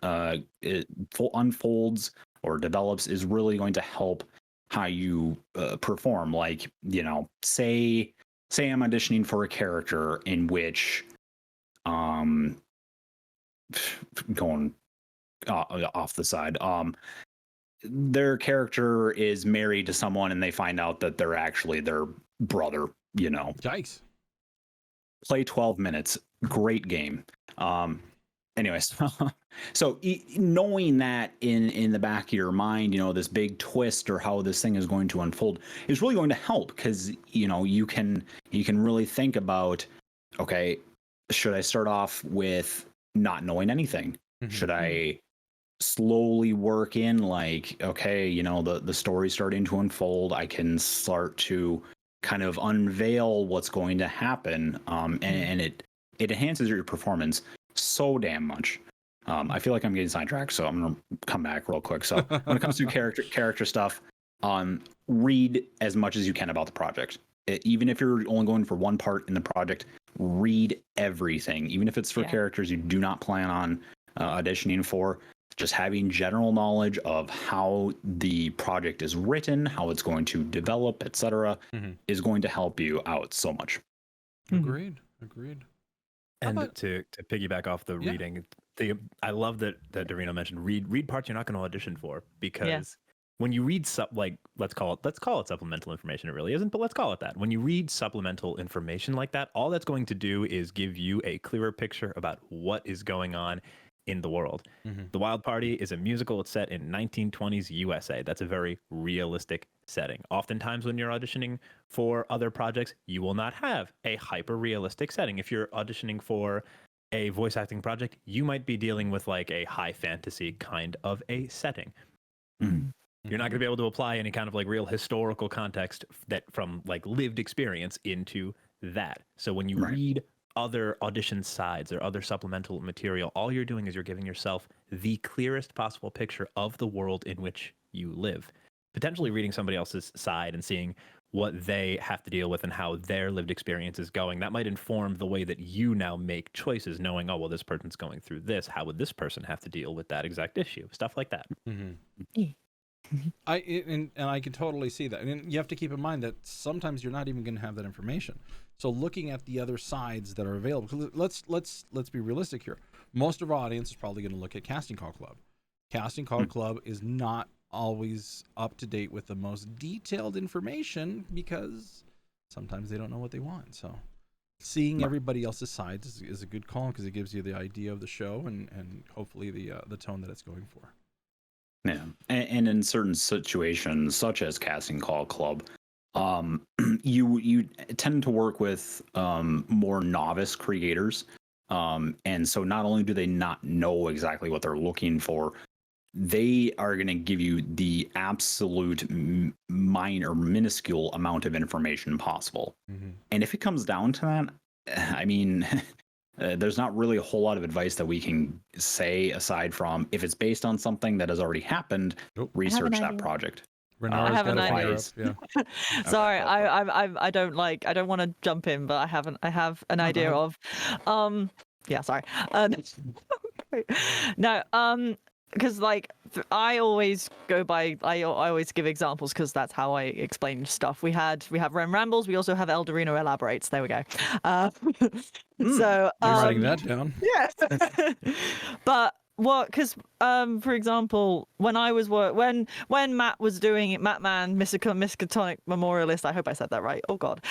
unfolds or develops is really going to help how you perform. Like, you know, say I'm auditioning for a character in which going off the side, their character is married to someone and they find out that they're actually their brother, you know. Yikes. Play 12 minutes. Great game. Anyways, so knowing that in the back of your mind, you know, this big twist or how this thing is going to unfold is really going to help, because, you know, you can really think about, okay, should I start off with not knowing anything? Should I slowly work in, like, okay, you know, the story's starting to unfold. I can start to kind of unveil what's going to happen, and it enhances your performance so damn much. I feel like I'm getting sidetracked, so I'm gonna come back real quick. So when it comes to character stuff, read as much as you can about the project. Even if you're only going for one part in the project, read everything. Even if it's for characters you do not plan on auditioning for, just having general knowledge of how the project is written, how it's going to develop, etc., is going to help you out so much. Agreed. And to piggyback off the reading, I love that Eldurrino mentioned read parts you're not going to audition for, because when you read let's call it supplemental information. It really isn't, but let's call it that. When you read supplemental information like that, all that's going to do is give you a clearer picture about what is going on in the world. The Wild Party is a musical. It's set in 1920s USA. That's a very realistic setting. Oftentimes when you're auditioning for other projects, you will not have a hyper realistic setting. If you're auditioning for a voice acting project, you might be dealing with like a high fantasy kind of a setting. You're not going to be able to apply any kind of like real historical context that from like lived experience into that. So when you read other audition sides or other supplemental material, all you're doing is you're giving yourself the clearest possible picture of the world in which you live. Potentially reading somebody else's side and seeing what they have to deal with and how their lived experience is going, that might inform the way that you now make choices, knowing, oh, well, this person's going through this. How would this person have to deal with that exact issue? Stuff like that. I can totally see that. And you have to keep in mind that sometimes you're not even going to have that information. So looking at the other sides that are available, let's be realistic here. Most of our audience is probably going to look at Casting Call Club. Casting Call Club is not always up to date with the most detailed information because sometimes they don't know what they want. So seeing everybody else's sides is a good call because it gives you the idea of the show and hopefully the tone that it's going for. Yeah, and in certain situations, such as Casting Call Club, you tend to work with more novice creators, and so not only do they not know exactly what they're looking for, they are going to give you the absolute minuscule amount of information possible. And if it comes down to that, I mean. There's not really a whole lot of advice that we can say aside from if it's based on something that has already happened, research that project. I have an idea. Sorry, I I don't want to jump in, but I have an idea of sorry. No, because like I always go by I always give examples because that's how I explain stuff. We have Rem Rambles, we also have Eldurrino Elaborates. There we go. So I'm writing that down. Yes. But because for example, when I was when Matt was doing it, Mattman, Miskatonic Memorialist, I hope I said that right, oh god,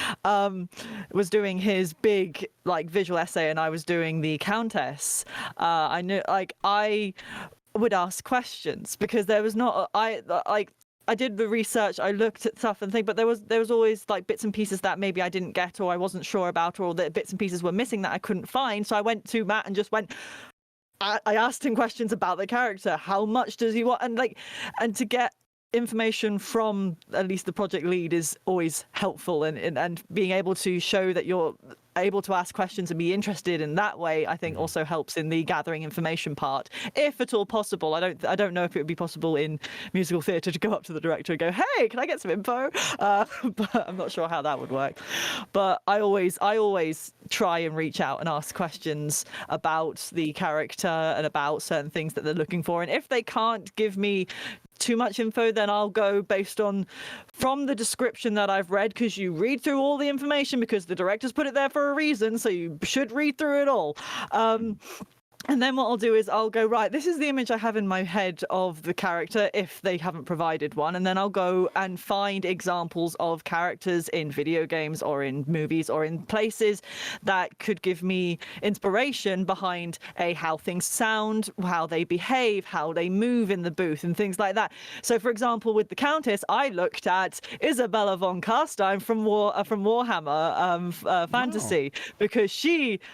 was doing his big like visual essay and I was doing the Countess, I knew like I would ask questions because there was not I did the research, I looked at stuff and things, but there was always like bits and pieces that maybe I didn't get or I wasn't sure about, or that bits and pieces were missing that I couldn't find. So I went to Matt and just went, I asked him questions about the character. How much does he want? And to get information from at least the project lead is always helpful, and being able to show that you're able to ask questions and be interested in that way, I think also helps in the gathering information part, if at all possible. I don't know if it would be possible in musical theatre to go up to the director and go, hey, can I get some info? But I'm not sure how that would work. But I always try and reach out and ask questions about the character and about certain things that they're looking for. And if they can't give me too much info, then I'll go based on from the description that I've read, because you read through all the information because the director's put it there for a reason, so you should read through it all. And then what I'll do is I'll go, right, this is the image I have in my head of the character if they haven't provided one. And then I'll go and find examples of characters in video games or in movies or in places that could give me inspiration behind how things sound, how they behave, how they move in the booth and things like that. So, for example, with the Countess, I looked at Isabella von Carstein from Warhammer Fantasy, because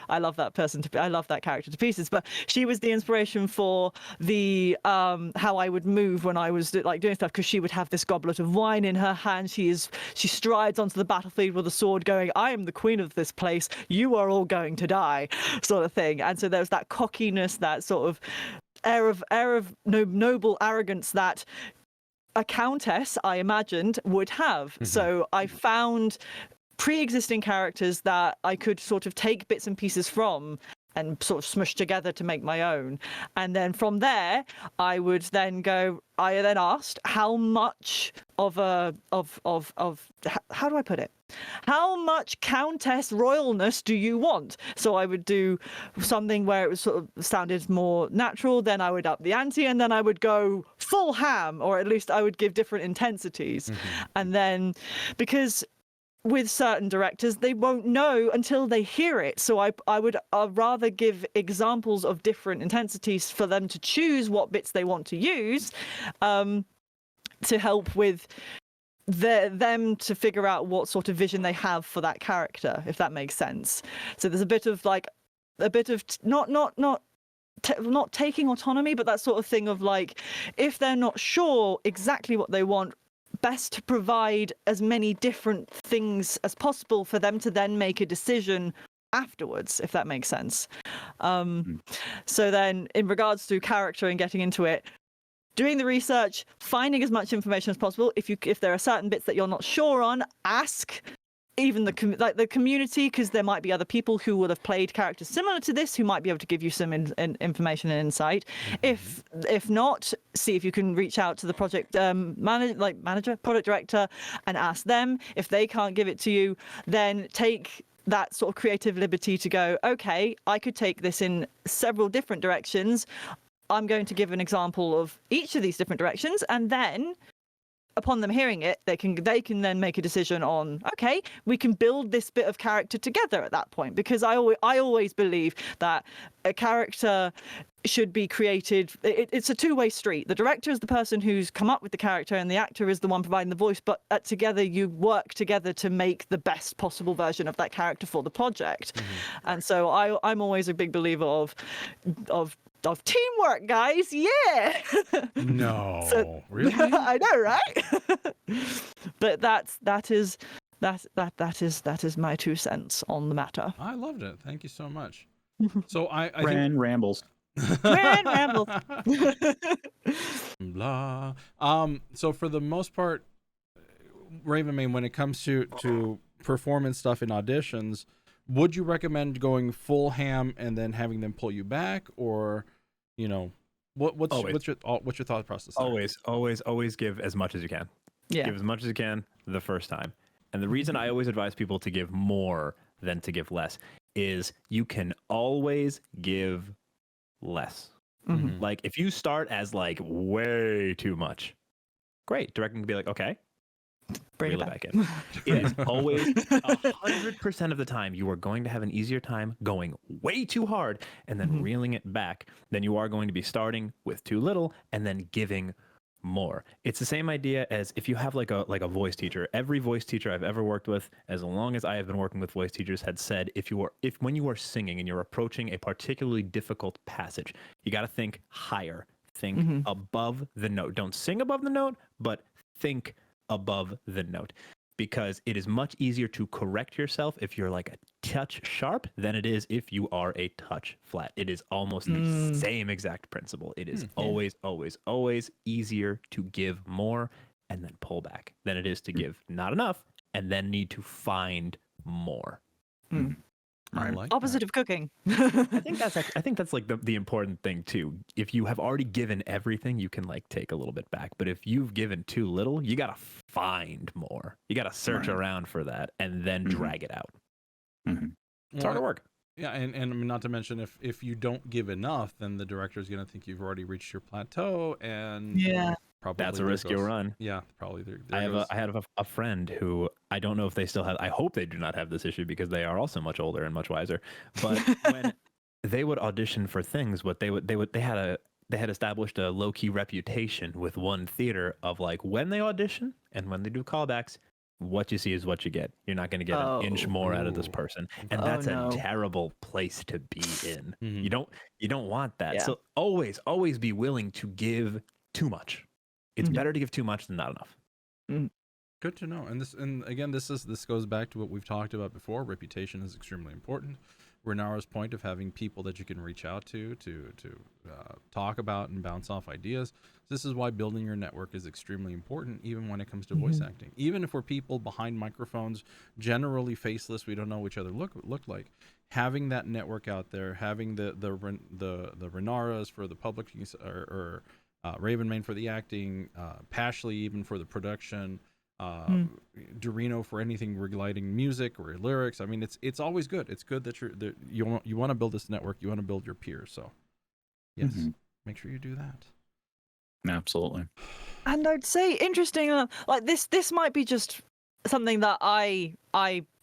I love that character to pieces. she was the inspiration for the how I would move when I was like doing stuff, because she would have this goblet of wine in her hand. She strides onto the battlefield with a sword going, I am the queen of this place, you are all going to die, sort of thing. And so there's that cockiness, that sort of air of noble arrogance that a countess, I imagined, would have. So I found pre-existing characters that I could sort of take bits and pieces from and sort of smush together to make my own. And then from there, I then asked how much how do I put it? How much countess royalness do you want? So I would do something where it was sort of sounded more natural, then I would up the ante, and then I would go full ham, or at least I would give different intensities. And then, because with certain directors, they won't know until they hear it. So I would rather give examples of different intensities for them to choose what bits they want to use, to help with them to figure out what sort of vision they have for that character, if that makes sense. So there's a bit of not taking autonomy, but that sort of thing of like, if they're not sure exactly what they want, best to provide as many different things as possible for them to then make a decision afterwards, if that makes sense. So then in regards to character and getting into it, doing the research, finding as much information as possible. If there are certain bits that you're not sure on, ask even the community, because there might be other people who would have played characters similar to this who might be able to give you some information and insight. If not, see if you can reach out to the project manager, product director, and ask them. If they can't give it to you, then take that sort of creative liberty to go, okay, I could take this in several different directions. I'm going to give an example of each of these different directions, and then upon them hearing it, they can then make a decision on, okay, we can build this bit of character together at that point. Because I always believe that a character should be created. It's a two-way street. The director is the person who's come up with the character, and the actor is the one providing the voice. But together, you work together to make the best possible version of that character for the project. And so I'm always a big believer of teamwork, guys. Yeah. No, really? I know, right? But that is my 2 cents on the matter. I loved it. Thank you so much. So I Ran rambles. Grand ramble. blah. So for the most part, Ravenmane, when it comes to performance stuff in auditions, would you recommend going full ham and then having them pull you back, or, you know, what's your thought process there? Always give as much as you can. Yeah. Give as much as you can the first time. And the reason I always advise people to give more than to give less is you can always give less. Like if you start as like way too much, great. Directing can be like, okay, Bring it reel back in. It is always 100% of the time you are going to have an easier time going way too hard and then reeling it back than you are going to be starting with too little and then giving more. It's the same idea as if you have like a voice teacher. Every voice teacher I've ever worked with, as long as I have been working with voice teachers, had said if when you are singing and you're approaching a particularly difficult passage, you got to think higher, think above the note. Don't sing above the note, but think above the note, because it is much easier to correct yourself if you're like a touch sharp than it is if you are a touch flat. It is almost the same exact principle. It is always easier to give more and then pull back than it is to give not enough and then need to find more. I like Opposite of cooking. I think that's like the important thing too. If you have already given everything, you can like take a little bit back. But if you've given too little, you gotta find more. You gotta search around for that and then drag it out. It's hard work. Yeah, and I mean, not to mention if you don't give enough, then the director is gonna think you've already reached your plateau, and probably That's a risk you'll run. Yeah, probably. I had a friend who, I don't know if they still have, I hope they do not have this issue because they are also much older and much wiser. But when they would audition for things, they had established a low key reputation with one theater of like when they audition and when they do callbacks, what you see is what you get. You're not going to get an inch more out of this person, and that's no. a terrible place to be in. Mhm. You don't want that. Yeah. So always be willing to give too much. It's better to give too much than not enough. Good to know. And again, this goes back to what we've talked about before. Reputation is extremely important. Renara's point of having people that you can reach out to talk about and bounce off ideas. This is why building your network is extremely important, even when it comes to voice acting. Even if we're people behind microphones, generally faceless, we don't know what each other look like. Having that network out there, having the Renaras for the public or Ravenmane for the acting, Pashley even for the production, Eldurrino for anything regarding music or lyrics. I mean, it's always good. It's good that you want to build this network. You want to build your peers. So yes, make sure you do that. Absolutely. And I'd say interesting enough, like this might be just something that I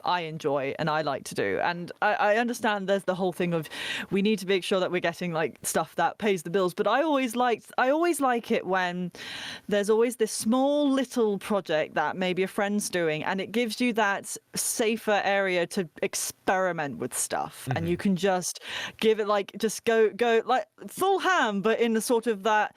enjoy and I like to do. And I understand there's the whole thing of we need to make sure that we're getting like stuff that pays the bills. But I always like it when there's always this small little project that maybe a friend's doing, and it gives you that safer area to experiment with stuff. And you can just give it just go like full ham, but in the sort of that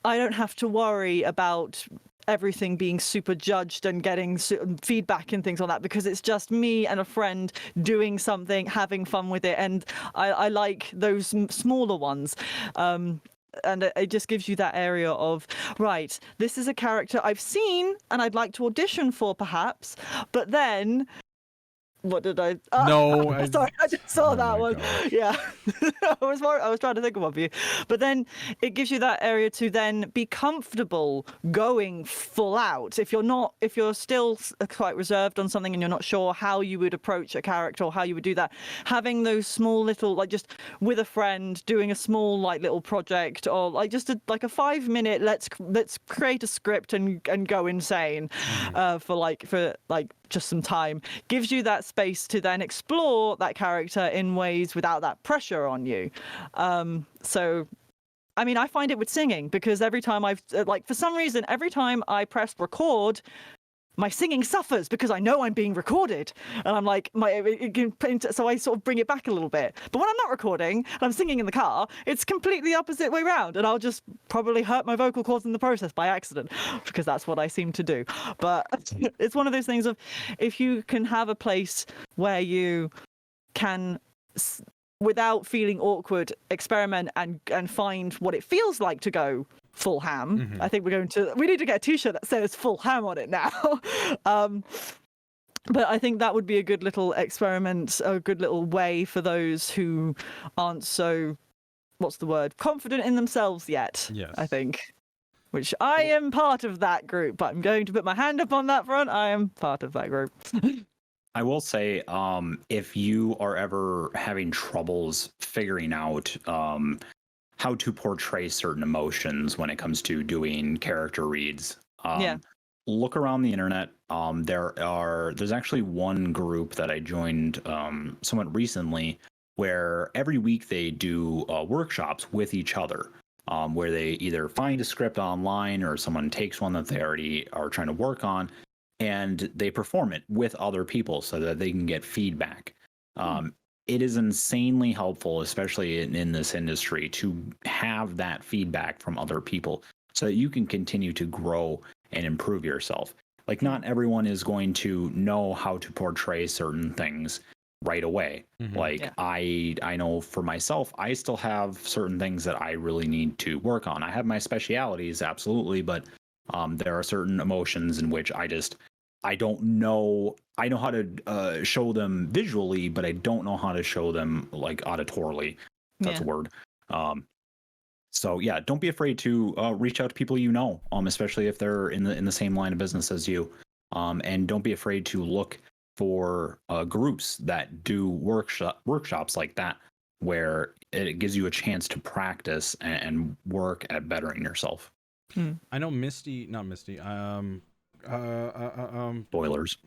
I don't have to worry about everything being super judged and getting feedback and things like that, because it's just me and a friend doing something, having fun with it. And I like those smaller ones. And it just gives you that area of, right, this is a character I've seen and I'd like to audition for perhaps, but then what did I? No, sorry, I just saw that one. gosh. Yeah, I was trying to think of one for you, but then it gives you that area to then be comfortable going full out. If you're still quite reserved on something and you're not sure how you would approach a character or how you would do that, having those small little just with a friend doing a small little project, or just a 5-minute let's create a script and go insane for just some time, gives you that space to then explore that character in ways without that pressure on you. So I mean, I find it with singing, because every time for some reason, every time I press record, my singing suffers because I know I'm being recorded, and I'm like, so I sort of bring it back a little bit. But when I'm not recording and I'm singing in the car, it's completely the opposite way around, and I'll just probably hurt my vocal cords in the process by accident, because that's what I seem to do. But it's one of those things of, if you can have a place where you can, without feeling awkward, experiment and find what it feels like to go full ham. I think we need to get a t-shirt that says full ham on it now. But I think that would be a good little experiment, a good little way for those who aren't so, confident in themselves yet. Yes. I think, which I am part of that group. I'm going to put my hand up on that front. I am part of that group. I will say, if you are ever having troubles figuring out how to portray certain emotions when it comes to doing character reads, look around the internet. There's actually one group that I joined somewhat recently, where every week they do workshops with each other, where they either find a script online or someone takes one that they already are trying to work on, and they perform it with other people so that they can get feedback. It is insanely helpful, especially in this industry, to have that feedback from other people so that you can continue to grow and improve yourself. Like, not everyone is going to know how to portray certain things right away. I know for myself, I still have certain things that I really need to work on. I have my specialities, absolutely, but there are certain emotions in which I don't know. I know how to show them visually, but I don't know how to show them auditorily. That's a word. So yeah, don't be afraid to reach out to people you know, especially if they're in the same line of business as you. And don't be afraid to look for groups that do workshops like that, where it gives you a chance to practice and work at bettering yourself. I know not Misty. Spoilers.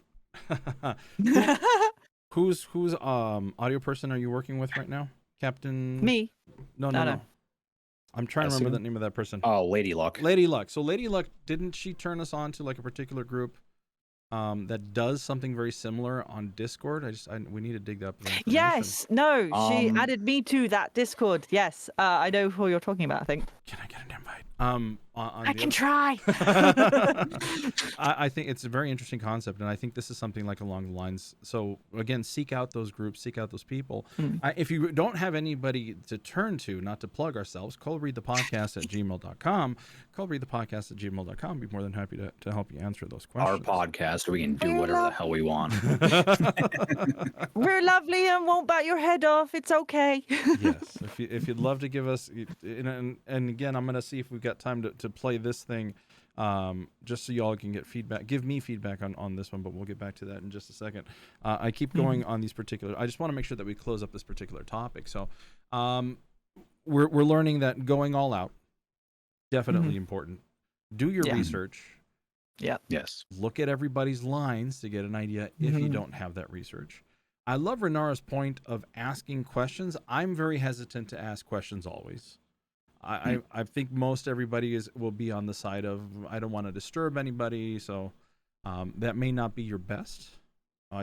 Whose audio person are you working with right now, Captain? Me. No. I'm trying to remember the name of that person. Oh, Lady Luck. Lady Luck. So Lady Luck, didn't she turn us on to a particular group that does something very similar on Discord. We need to dig up the information. Yes, no, she Um, added me to that Discord. Yes, I know who you're talking about. I think Can I get an invite? I can try. I think it's a very interesting concept, and I think this is something like along the lines. So again, seek out those groups, seek out those people. If you don't have anybody to turn to, not to plug ourselves, ColdReadthePodcast@gmail.com. ColdReadthePodcast@gmail.com. Be more than happy to help you answer those our questions. podcast, we can do whatever the hell we want. We're lovely and won't bat your head off. It's okay. Yes, if you'd love to give us, and again, I'm gonna see if we've got time to play this thing, just so y'all can get feedback. Give me feedback on this one, but we'll get back to that in just a second. I keep going on these particular. I just want to make sure that we close up this particular topic. So, we're learning that going all out definitely important. Do your research. Yeah. Yes. Look at everybody's lines to get an idea if you don't have that research. I love Renara's point of asking questions. I'm very hesitant to ask questions always. I think most everybody will be on the side of I don't want to disturb anybody, so that may not be your best.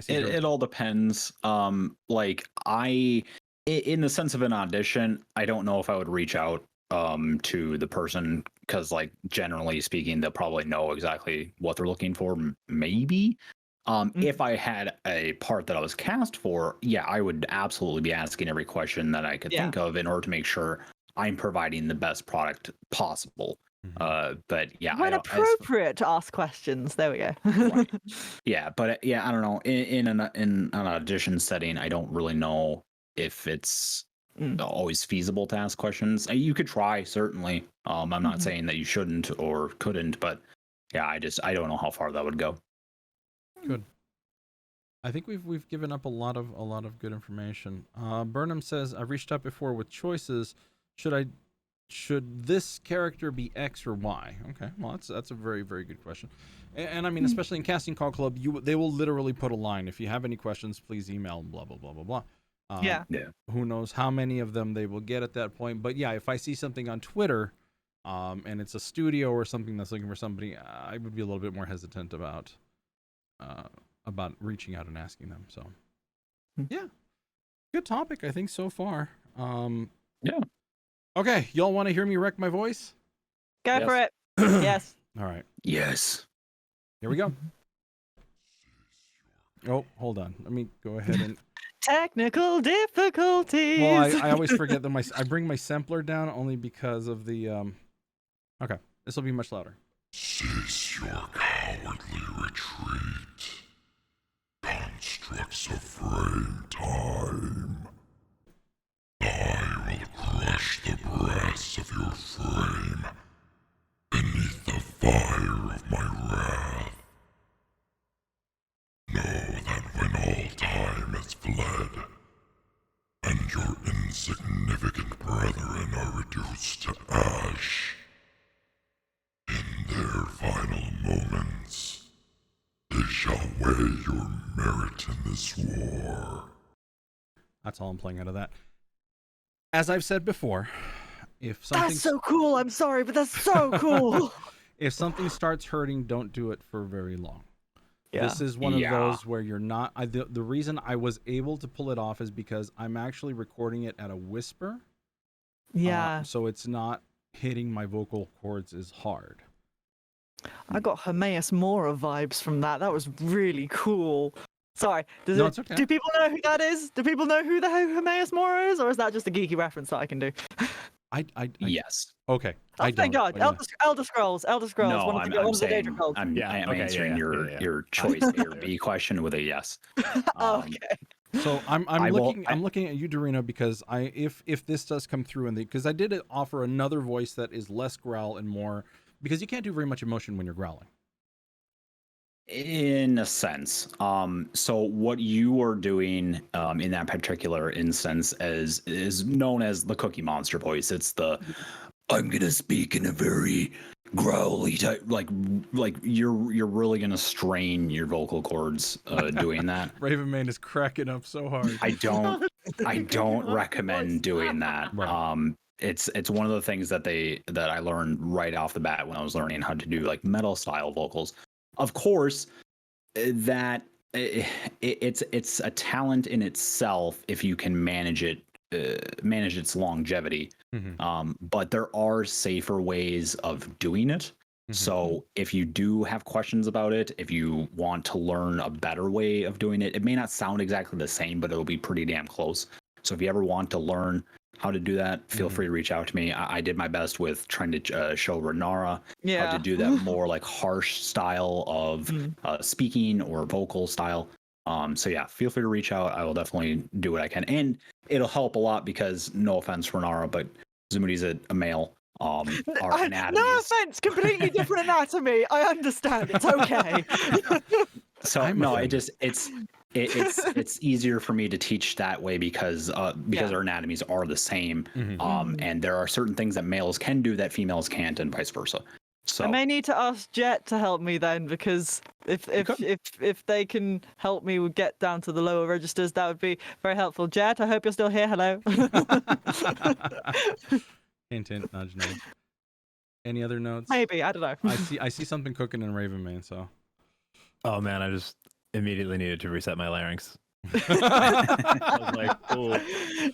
It all depends. Like in the sense of an audition, I don't know if I would reach out to the person because, like, generally speaking, they'll probably know exactly what they're looking for. Maybe. If I had a part that I was cast for, yeah, I would absolutely be asking every question that I could think of in order to make sure I'm providing the best product possible. But yeah, When appropriate to ask questions. There we go. Right. Yeah, but yeah, I don't know. In an audition setting, I don't really know if it's always feasible to ask questions. You could try, certainly. I'm not saying that you shouldn't or couldn't, but yeah, I don't know how far that would go. Good. I think we've given up a lot of good information. Burnham says, I've reached out before with choices. Should this character be X or Y? Okay, well that's a very, very good question. And I mean, especially in Casting Call Club, they will literally put a line. If you have any questions, please email blah blah blah blah blah. Yeah. Who knows how many of them they will get at that point? But yeah, if I see something on Twitter, and it's a studio or something that's looking for somebody, I would be a little bit more hesitant about reaching out and asking them. So yeah, good topic, I think, so far. Yeah. Okay, y'all want to hear me wreck my voice? Go for it. Yes. All right, Yes. here we go. Oh, hold on, let me go ahead and Technical difficulties. well, I always forget that I bring my sampler down only because of the okay, this will be much louder. Cease your cowardly retreat. Constructs of frame time. I will crush the brass of your frame beneath the fire of my wrath. Know that when all time has fled, and your insignificant brethren are reduced to ash, in their final moments, they shall weigh your merit in this war. That's all I'm playing out of that. As I've said before, if something That's so cool. I'm sorry, but that's so cool. if something starts hurting, don't do it for very long. Yeah. This is one of those where you're not. The reason I was able to pull it off is because I'm actually recording it at a whisper. Yeah. So it's not hitting my vocal cords as hard. I got Hermaeus Mora vibes from that. That was really cool. Sorry. It's okay. Do people know who that is? Do people know who the Hermaeus Mora is? Or is that just a geeky reference that I can do? Yes. Okay. Oh, thank God. Elder Scrolls. No, one of the saying, Daedra cults. I'm answering your choice A or B question with a yes. Okay. So I'm looking at you, Eldurrino, because if this does come through because I did offer another voice that is less growl and more, because you can't do very much emotion when you're growling. In a sense. So what you are doing in that particular instance is known as the Cookie Monster voice. It's the I'm gonna speak in a very growly type, like you're really gonna strain your vocal cords doing that. Ravenmane is cracking up so hard. I don't recommend doing that. Right. It's one of the things that I learned right off the bat when I was learning how to do like metal style vocals. Of course, that it's a talent in itself if you can manage its longevity. But there are safer ways of doing it. So if you do have questions about it, if you want to learn a better way of doing it, it may not sound exactly the same, but it'll be pretty damn close. So if you ever want to learn how to do that, feel free to reach out to me. I did my best with trying to show Renara how to do that more like harsh style of speaking or vocal style. So yeah, feel free to reach out. I will definitely do what I can. And it'll help a lot because, no offense, Renara, but Zamoody's a male. Our anatomy no offense, completely different anatomy. I understand. It's okay. So no, it's easier for me to teach that way because our anatomies are the same. And there are certain things that males can do that females can't, and vice versa. So I may need to ask Jet to help me then, because if they can help me get down to the lower registers, that would be very helpful. Jet, I hope you're still here. Hello. Hint, hint, nudge, nudge. Any other notes? Maybe, I don't know. I see something cooking in Ravenmane, so. Oh man, I just immediately needed to reset my larynx. I was like, oh,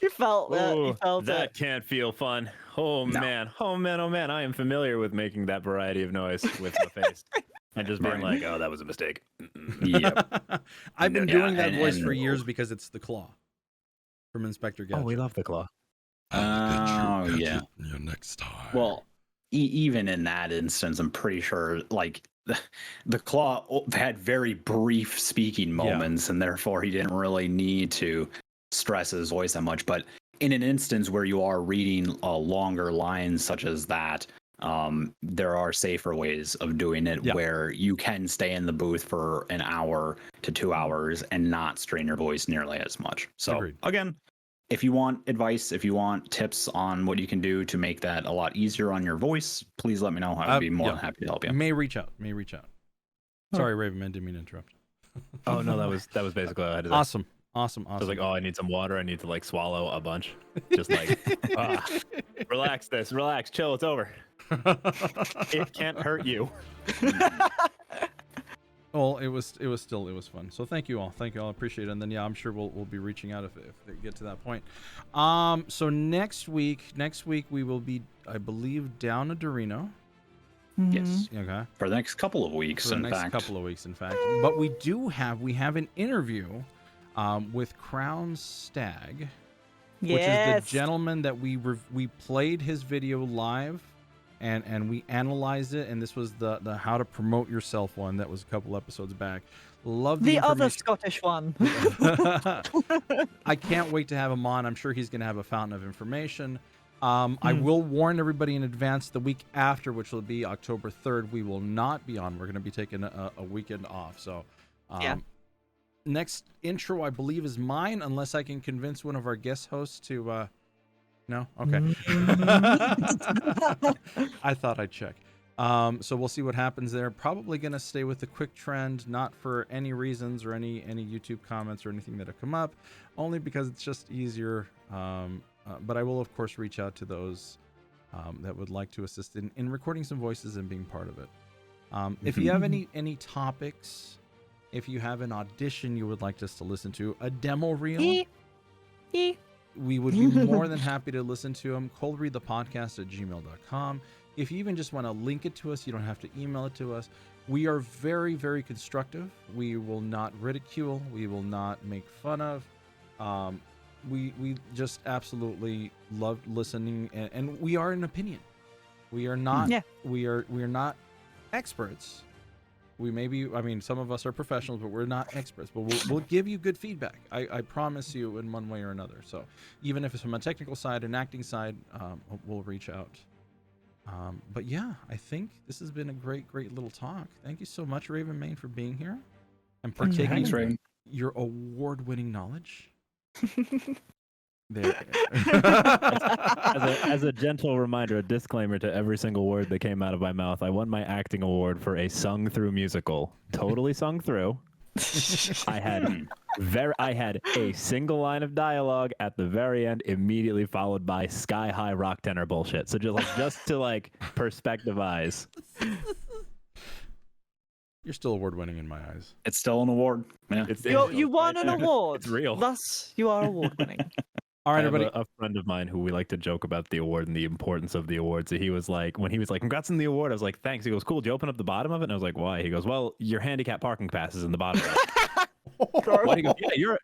You felt that. You felt that it. can't feel fun. Oh man, oh man, I am familiar with making that variety of noise with my face. And just being like, oh, that was a mistake. yep. I've been doing that and- voice and- for years because it's the claw from Inspector Gadget. Oh, we love the claw. I'll get you, yeah. catch you next time. Well, even in that instance, I'm pretty sure like the Claw had very brief speaking moments, and therefore he didn't really need to stress his voice that much. But in an instance where you are reading longer lines such as that, there are safer ways of doing it where you can stay in the booth for an hour to 2 hours and not strain your voice nearly as much. So Agreed. again, if you want advice, if you want tips on what you can do to make that a lot easier on your voice, please let me know. I would be more than happy to help you. May reach out. Sorry, Ravenman, didn't mean to interrupt. Oh no, that was basically what I had to say. Awesome. I was like, oh, I need some water. I need to like swallow a bunch. Just like, relax, chill. It's over. It can't hurt you. Well, it was fun. So thank you all. I appreciate it. And then I'm sure we'll be reaching out if they get to that point. So next week we will be, I believe, down at Eldurrino. Yes. Okay. For the next couple of weeks, in fact. But we have an interview with Crown Stag, which is the gentleman that we played his video live. And we analyzed it, and this was the how to promote yourself one that was a couple episodes back. Love the other Scottish one. I can't wait to have him on. I'm sure he's going to have a fountain of information. I will warn everybody in advance, the week after, which will be October 3rd, we will not be on. We're going to be taking a weekend off. So next intro, I believe, is mine, unless I can convince one of our guest hosts to... No? Okay. I thought I'd check. So we'll see what happens there. Probably going to stay with the quick trend, not for any reasons or any YouTube comments or anything that have come up, only because it's just easier. But I will, of course, reach out to those that would like to assist in recording some voices and being part of it. If you have any topics, if you have an audition you would like us to listen to, a demo reel, we would be more than happy to listen to them. ColdReadthePodcast@gmail.com. If you even just want to link it to us, you don't have to email it to us. We are very, very constructive. We will not ridicule. We will not make fun of. We just absolutely love listening, and we are an opinion. We are not. We are not experts. We may be, some of us are professionals, but we're not experts. But we'll give you good feedback. I promise you, in one way or another. So even if it's from a technical side, an acting side, we'll reach out. But yeah, I think this has been a great little talk. Thank you so much, Ravenmane, for being here and partaking your award-winning knowledge. There. As a gentle reminder, a disclaimer to every single word that came out of my mouth. I won my acting award for a sung-through musical. Totally sung through. I had a single line of dialogue at the very end, immediately followed by sky-high rock tenor bullshit. So just to perspectivize. You're still award-winning in my eyes. It's still an award. Yeah. You won an award. It's real. Thus, you are award-winning. All right, I have everybody. a friend of mine who we like to joke about the award and the importance of the award. So he was like, when he was like, "Congrats on the award," I was like, "Thanks." He goes, "Cool. Did you open up the bottom of it?" And I was like, "Why?" He goes, "Well, your handicap parking pass is in the bottom of it." What? He goes, "Yeah,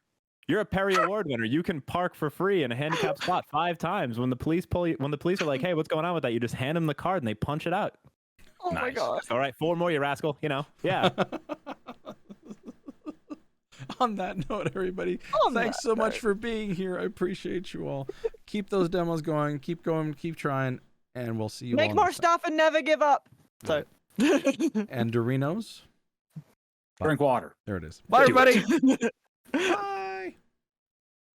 you're a Perry Award winner. You can park for free in a handicap spot 5 times. When the police when the police are like, 'Hey, what's going on with that?' You just hand them the card and they punch it out." Oh my Nice. god. All right, 4 more, you rascal. You know, yeah. On that note, everybody, On thanks that so much note. for being here. I appreciate you all. Keep those demos going. Keep going. Keep trying. And we'll see you all Make more next time. stuff and never give up. So. And Dorinos. Drink water. There it is. Bye, everybody.